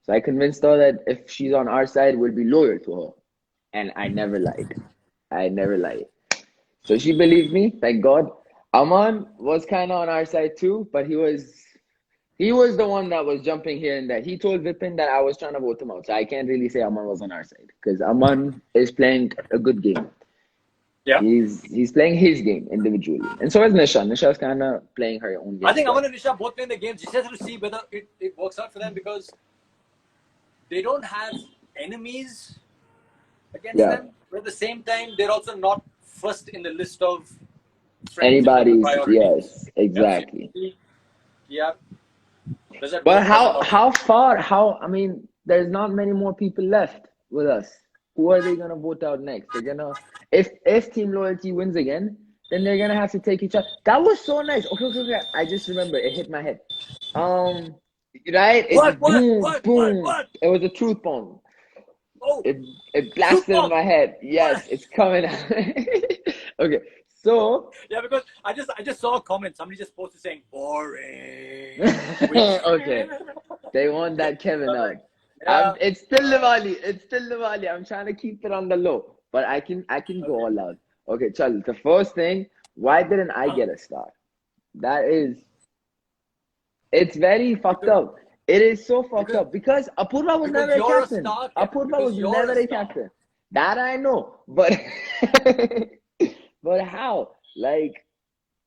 so I convinced her that if she's on our side, we'll be loyal to her, and I never lied. I never lied. So she believed me, thank God. Aman was kind of on our side too, but he was the one that was jumping here and there. He told Vipin that I was trying to vote him out. So I can't really say Aman was on our side because Aman is playing a good game. Yeah. He's playing his game individually. And so is Nisha. Nisha's kind of playing her own game. I think Aman and Nisha both playing the games. Just have to see whether it works out for them because they don't have enemies against them. But at the same time, they're also not first in the list of friends. Anybody's, yes, exactly. Yeah. But how far, I mean, there's not many more people left with us. Who are they gonna vote out next? They're gonna if Team Loyalty wins again, then they're gonna have to take each other. That was so nice. Okay. I just remember it hit my head. Right? It boom. It was a truth bomb. Oh, It blasted in my head. Yes, it's coming out. Okay, so yeah, because I just saw a comment. Somebody just posted saying boring. okay, they want that Kevin out. Yeah. It's still Diwali. It's still Diwali. I'm trying to keep it on the low, but I can go all out. Okay, Charlie. The first thing, why didn't I get a star? It's very fucked up. It is so fucked up because Apurva was never a captain. Apurva was never a captain. That I know, but but how? Like,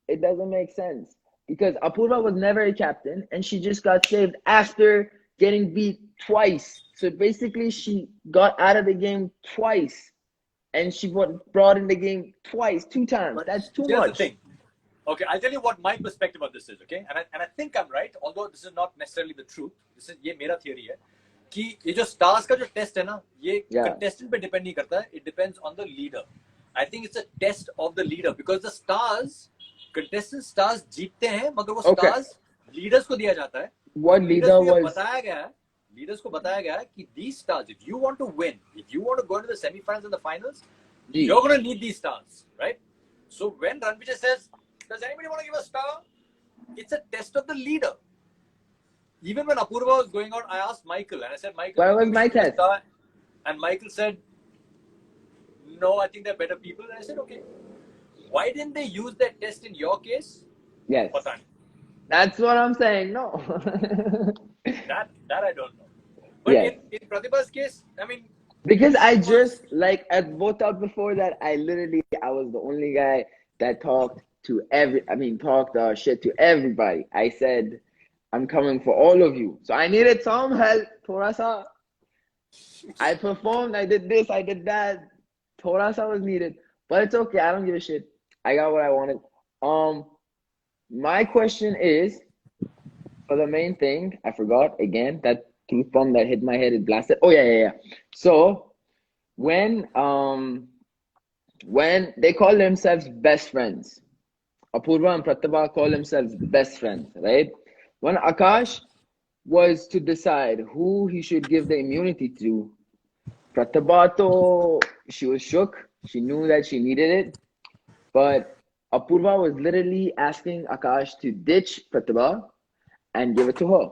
it doesn't make sense because Apurva was never a captain and she just got saved after getting beat twice. So basically, she got out of the game twice, and she brought in the game twice, 2 times. But that's too here's much. The thing. Okay, I'll tell you what my perspective of this is, okay? And I think I'm right, although this is not necessarily the truth. ये मेरा theory है कि ये जो stars का जो test है ना, ये contestant पे depend नहीं करता है. It depends on the leader. I think it's a test of the leader because the stars, contestant stars जीतते हैं, मगर वो stars leaders को दिया जाता है. What leader was? Leaders को बताया गया है कि these stars, if you want to win, if you want to go into the semi-finals and the finals, you're going to need these stars, right? So when Ranvijay says, does anybody want to give a star? It's a test of the leader. Even when Apurva was going out, I asked Michael and I said, Michael, where was my test? And Michael said, no, I think they're better people. And I said, okay. Why didn't they use that test in your case? Yes. That's what I'm saying. No. that I don't know. But in Pratibha's case, I mean, because I just like I voted out before that. I was the only guy that talked shit to everybody. I said, I'm coming for all of you. So I needed some help. Thora sa. I performed, I did this, I did that. Thora sa was needed. But it's okay, I don't give a shit. I got what I wanted. My question is, for the main thing, I forgot again, that truth bomb that hit my head, it blasted. Oh yeah. So when they call themselves best friends, Apurva and Pratibha call themselves best friends, right? When Akash was to decide who he should give the immunity to, Pratibha, she was shook. She knew that she needed it. But Apurva was literally asking Akash to ditch Pratibha and give it to her.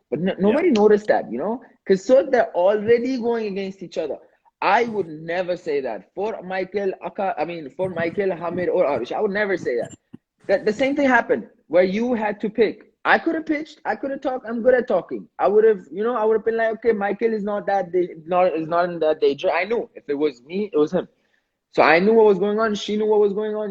But nobody noticed that, because so they're already going against each other. I would never say that. For Michael, Hamid, or Arish, I would never say that. The same thing happened where you had to pick. I could have pitched. I could have talked. I'm good at talking. I would have, been like, okay, Michael is not in that danger. I knew if it was me, it was him. So I knew what was going on. She knew what was going on.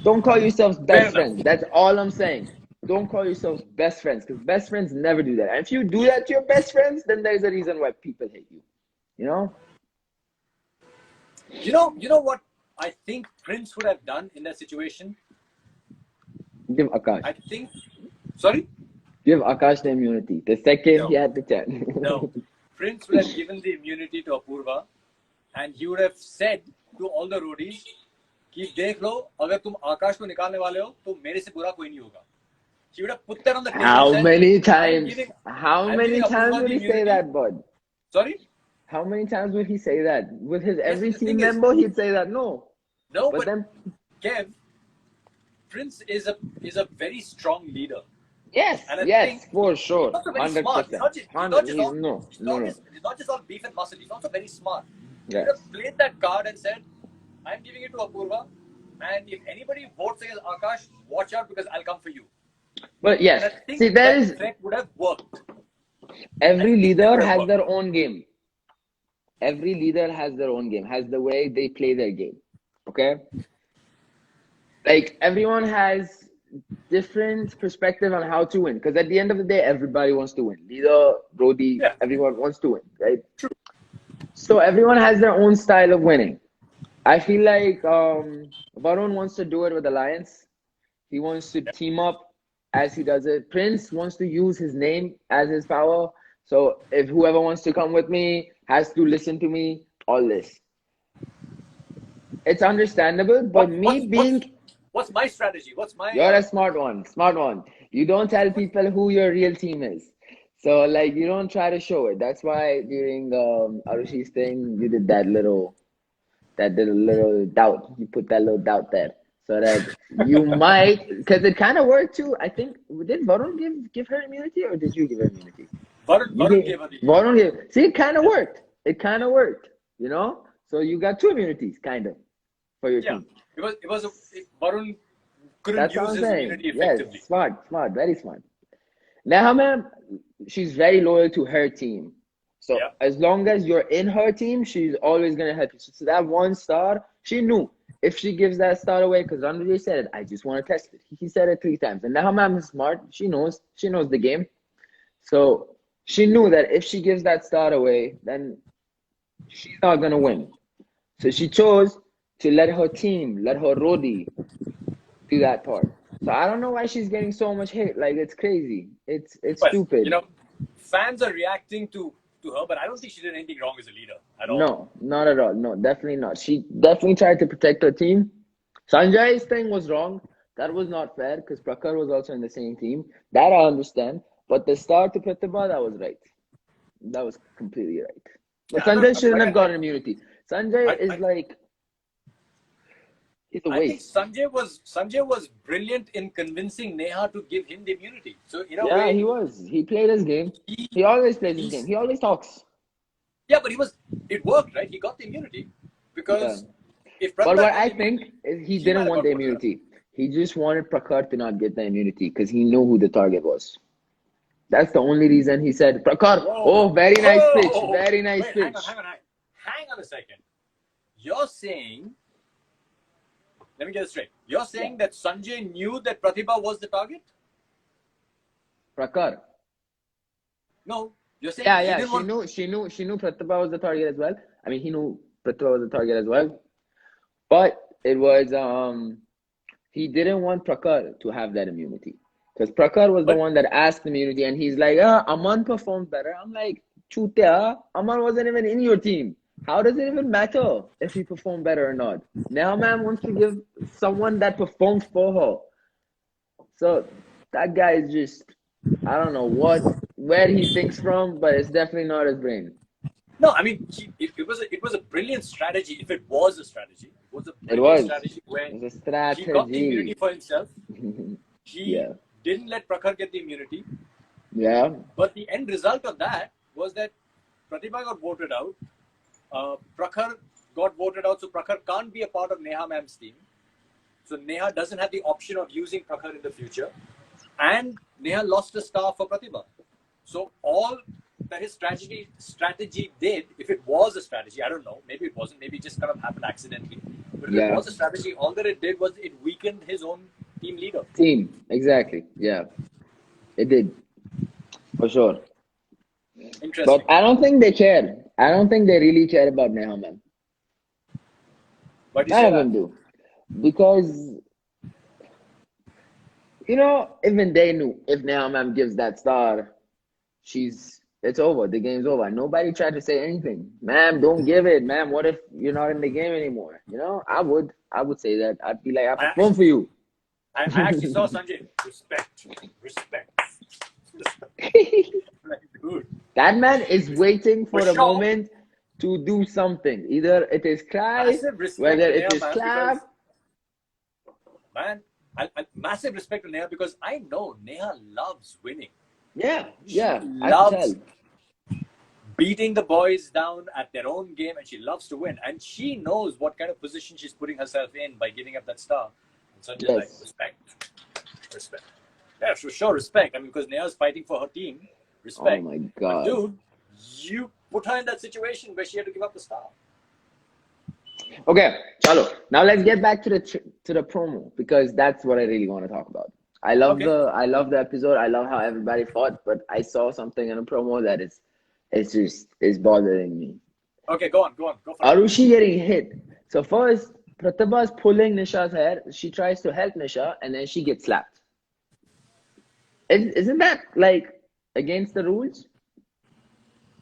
Don't call yourselves best friends. That's all I'm saying. Don't call yourselves best friends because best friends never do that. And if you do that to your best friends, then there's a reason why people hate you. You know what I think Prince would have done in that situation? Give Akash. Sorry? Give Akash the immunity. The second he had the chance. No. Prince would have given the immunity to Apurva and he would have said to all the roadies कि देख लो, अगर तुम आकाश को निकालने वाले हो, तो मेरे से बुरा कोई नहीं होगा. He would have put that on the table. How many times would he say that, bud? Sorry? How many times would he say that? With his every team member, he'd say that. No, but then Kev, Prince is a very strong leader. Yes, for sure. 100%. He's not just all beef and muscle. He's also very smart. He would have played that card and said, I'm giving it to Apurva, and if anybody votes against Akash, watch out because I'll come for you. But yes, see, that threat would have worked. Every leader has their own game. Every leader has their own game, has the way they play their game. Okay? Like, everyone has different perspective on how to win. Because at the end of the day, everybody wants to win. Leader, Brody, everyone wants to win, right? True. So everyone has their own style of winning. I feel like Varun wants to do it with Alliance. He wants to team up as he does it. Prince wants to use his name as his power. So if whoever wants to come with me has to listen to me, all this. It's understandable, but what's my strategy? What's my you're a smart one, smart one. You don't tell people who your real team is. So like you don't try to show it. That's why during Arushi's thing, you did that little doubt. You put that little doubt there. So that you might, because it kind of worked too. I think, did Varun give her immunity or did you give her immunity? Varun gave her the Varun gave. See, it kind of worked. It kind of worked, you know? So you got 2 immunities, kind of, for your team. Varun couldn't That's use what I'm his saying. immunity effectively. Yes, smart, very smart. Neha ma'am, she's very loyal to her team. So as long as you're in her team, she's always going to help you. So that 1 star, she knew if she gives that star away, because Andre said it, I just want to test it. He said it 3 times. And Neha ma'am is smart. She knows the game. So she knew that if she gives that star away, then she's not going to win. So she chose to let her team, let her roadie do that part. So I don't know why she's getting so much hate. Like, it's crazy. It's stupid. You know, fans are reacting to her, but I don't think she did anything wrong as a leader at all. No, not at all. No, definitely not. She definitely tried to protect her team. Sanjay's thing was wrong. That was not fair because Prakhar was also in the same team. That I understand. But the start to Pratibha, that was right. That was completely right. But Sanjay shouldn't have gotten immunity. Sanjay is like, it's a waste. I think Sanjay was brilliant in convincing Neha to give him the immunity. So in a way, yeah, he was. He played his game. He always plays his game. He always talks. Yeah, but it worked, right? He got the immunity because if Prakhar but what I think is he didn't want the immunity. He just wanted Prakhar to not get the immunity because he knew who the target was. That's the only reason he said, Prakhar, very nice pitch. Very nice pitch. Hang on a second. You're saying, let me get it straight. You're saying that Sanjay knew that Pratibha was the target? Prakhar. No. You're saying she knew Pratibha was the target as well. I mean, he knew Pratibha was the target as well. But it was, he didn't want Prakhar to have that immunity. Because Prakhar was the one that asked immunity, and he's like, Aman performed better. I'm like, Chutia, Aman wasn't even in your team. How does it even matter if he performed better or not? Now, man wants to give someone that performed for her. So that guy is just, I don't know where he thinks from, but it's definitely not his brain. No, I mean, it was a brilliant strategy. If it was a strategy, it was a brilliant strategy where he got the immunity for himself. He didn't let Prakhar get the immunity. Yeah. But the end result of that was that Pratibha got voted out. Prakhar got voted out, so Prakhar can't be a part of Neha ma'am's team. So Neha doesn't have the option of using Prakhar in the future. And Neha lost a star for Pratibha. So all that his strategy did, if it was a strategy, I don't know, maybe it wasn't, maybe it just kind of happened accidentally. But if it was a strategy, all that it did was it weakened his own team leader. Exactly. Yeah. It did. For sure. Interesting. But I don't think they care. I don't think they really care about Neha ma'am. Why do you say None of them do. Because, you know, even they knew if Neha ma'am gives that star, it's over. The game's over. Nobody tried to say anything. Ma'am, don't give it. Ma'am, what if you're not in the game anymore? You know, I would say that. I'd be like, I perform for you. I actually saw Sanjay. Respect. Dude. That man is waiting for a moment to do something. Either it is cry, whether it is clap. Man, massive respect to Neha because I know Neha loves winning. Yeah, She I loves can tell. beating the boys down at their own game, and she loves to win. And she knows what kind of position she's putting herself in by giving up that star. And Sanjay's like, respect. Yeah, for sure, respect. I mean, because Neha's fighting for her team. Respect. Oh my God. But dude, you put her in that situation where she had to give up the star. Okay, chalo. Now let's get back to the promo because that's what I really want to talk about. I love the episode. I love how everybody fought, but I saw something in a promo that is bothering me. Okay, go on. Go for it. Arushi getting hit. So first, Pratibha is pulling Nisha's hair. She tries to help Nisha, and then she gets slapped. Isn't that like against the rules?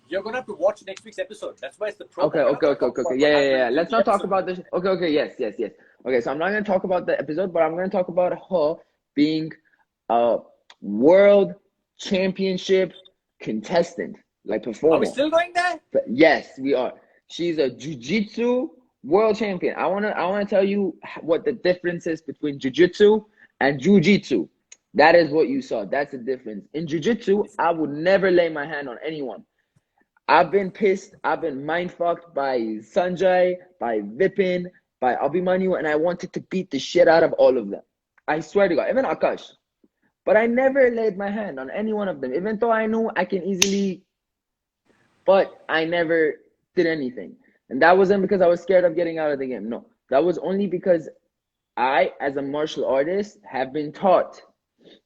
You're gonna have to watch next week's episode. That's why it's the promo. Okay, We're not okay, gonna okay, talk okay, about okay. what Yeah, yeah, happened yeah. in Let's the not talk episode. about this. Okay, okay, yes, yes, yes. Okay, so I'm not gonna talk about the episode, but I'm gonna talk about her being a world championship contestant, like Are we performer. still going there? But yes, we are. She's a jiu-jitsu world champion. I wanna tell you what the difference is between jiu-jitsu and jiu-jitsu. That is what you saw. That's the difference. In jiu-jitsu, I would never lay my hand on anyone. I've been pissed. I've been mind fucked by Sanjay, by Vipin, by Abhimanyu, and I wanted to beat the shit out of all of them. I swear to God, even Akash. But I never laid my hand on any one of them, even though I knew I can easily, but I never did anything. And that wasn't because I was scared of getting out of the game. No, that was only because I, as a martial artist, have been taught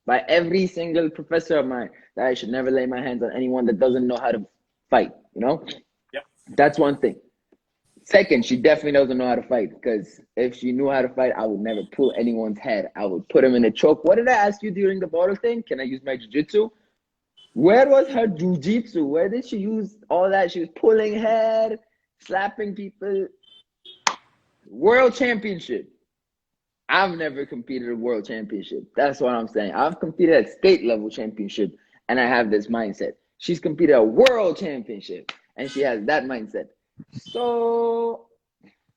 by every single professor of mine that I should never lay my hands on anyone that doesn't know how to fight, you know? Yeah. That's one thing. Second, she definitely doesn't know how to fight, because if she knew how to fight, I would never pull anyone's head. I would put him in a choke. What did I ask you during the bottle thing? Can I use my jiu-jitsu? Where was her jiu-jitsu? Where did she use all that? She was pulling head, slapping people. World championship. I've never competed at world championship. That's what I'm saying. I've competed at state level championship, and I have this mindset. She's competed at world championship, and she has that mindset. So,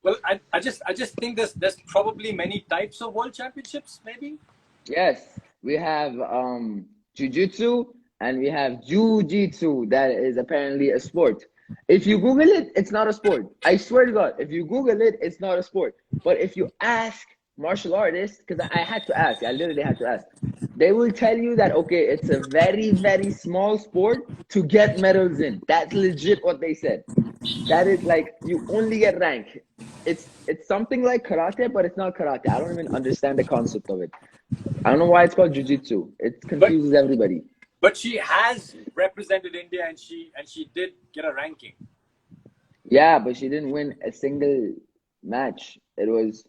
Well, I just think there's probably many types of world championships, maybe. yes, we have jiu-jitsu and we have jiu-jitsu. That is apparently a sport. If you Google it, it's not a sport. I swear to God, if you Google it, it's not a sport. But if you ask martial artists, because I had to ask, I literally had to ask, they will tell you that, okay, it's a very, very small sport to get medals in. That's legit what they said. That is like, you only get rank. It's something like karate, but it's not karate. I don't even understand the concept of it. I don't know why it's called jiu-jitsu. It confuses everybody. But she has represented India, and she did get a ranking. Yeah, but she didn't win a single match. It was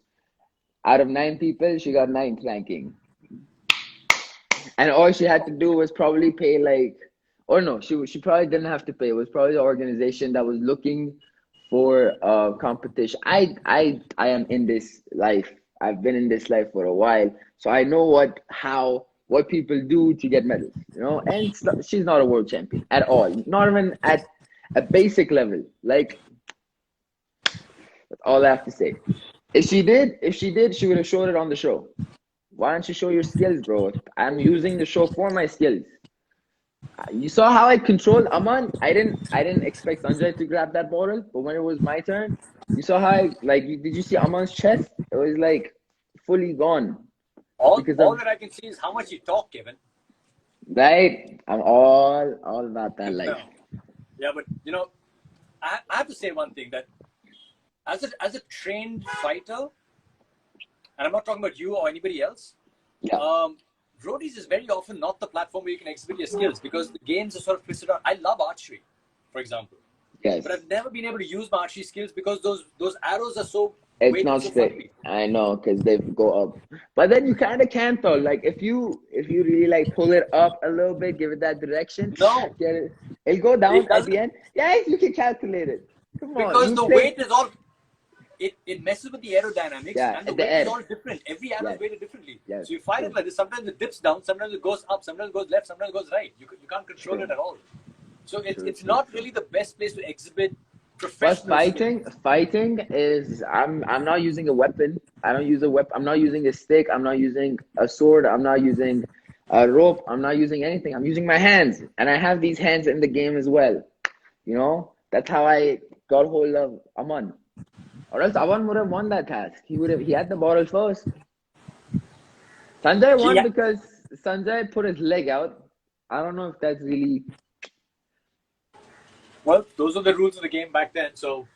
out of 9 people, she got 9th ranking. And all she had to do was probably pay like, or no, she probably didn't have to pay. It was probably the organization that was looking for a competition. I am in this life. I've been in this life for a while, so I know what people do to get medals, you know. And she's not a world champion at all, not even at a basic level. Like, that's all I have to say. If she did, she would have showed it on the show. Why don't you show your skills, bro? I'm using the show for my skills. You saw how I controlled Aman. I didn't expect Sanjay to grab that bottle, but when it was my turn, you saw how did you see Aman's chest? It was like fully gone. All that I can see is how much you talk, Kevin. Right? I'm all about that life. Yeah, but you know, I have to say one thing, that as a trained fighter, and I'm not talking about you or anybody else. Yeah. Roadies is very often not the platform where you can exhibit your skills, because the games are sort of twisted out. I love archery, for example. Yes. But I've never been able to use my archery skills because those arrows are so It's not so straight. funny. I know, because they go up. But then you kind of can't though. Like if you really like pull it up a little bit, give it that direction. No. It'll go down It at the end. Yes, you can calculate it. Come on. Because the weight is all... It messes with the aerodynamics, Yeah, and the the weight air. is all different. Every arrow is weighted differently. Yes, So you fight it like this. Sometimes it dips down, sometimes it goes up, sometimes it goes left, sometimes it goes right. You can't control it at all. So it's not really the best place to exhibit Plus professional skills. fighting is I'm not using a weapon. I don't use a weapon. I'm not using a stick. I'm not using a sword. I'm not using a rope. I'm not using anything. I'm using my hands, and I have these hands in the game as well. You know, that's how I got hold of Aman. Or else Aman would have won that task. He had the bottle first. Sanjay won because Sanjay put his leg out. I don't know if that's really... Well, those are the rules of the game back then, so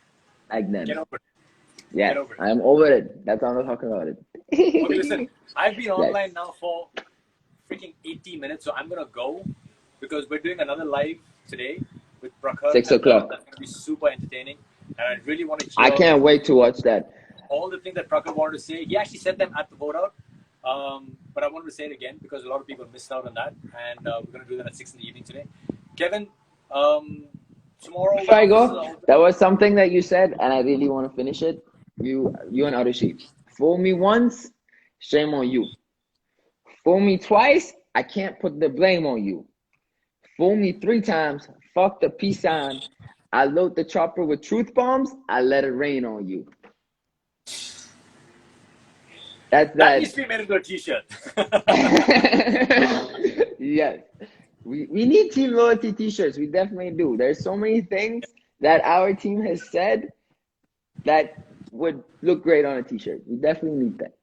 Like then. get over it. Yes, Get over it. I'm over it. That's why I'm not talking about it. Okay, listen, I've been online now for freaking 80 minutes, so I'm going to go, because we're doing another live today with Prakhar. 6 o'clock. That's going to be super entertaining, and I really want to hear I can't wait to watch that. all the things that Prakhar wanted to say. He actually said them at the vote out. But I wanted to say it again because a lot of people missed out on that, and we're going to do that at 6 in the evening today. Kevin, tomorrow. Before I go, that was something that you said, and I really want to finish it. You and Arushi. Fool me once, shame on you. Fool me twice, I can't put the blame on you. Fool me 3 times, fuck the peace sign. I load the chopper with truth bombs, I let it rain on you. That needs to be made into a t-shirt. Yes. We need Team Loyalty t-shirts. We definitely do. There's so many things that our team has said that would look great on a t-shirt. We definitely need that.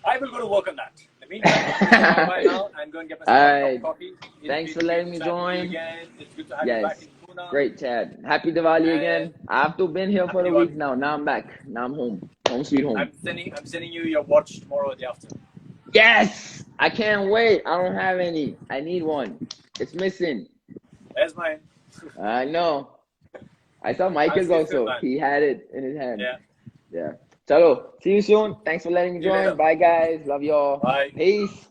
I will go to work on that. In the meantime, bye now. I'm going to get myself a cup of coffee. Thanks for letting me join. It's good to have you back in Pune. Great, Chad. Happy Diwali again. I've been here for a week now. Now I'm back. Now I'm home. Home sweet home. I'm sending you your watch tomorrow in the afternoon. Yes! I can't wait. I don't have any. I need one. It's missing. There's mine. I know. I saw Michael's also. He had it in his hand. Yeah. Chalo. See you soon. Thanks for letting me join. Bye, guys. Love y'all. Bye. Peace.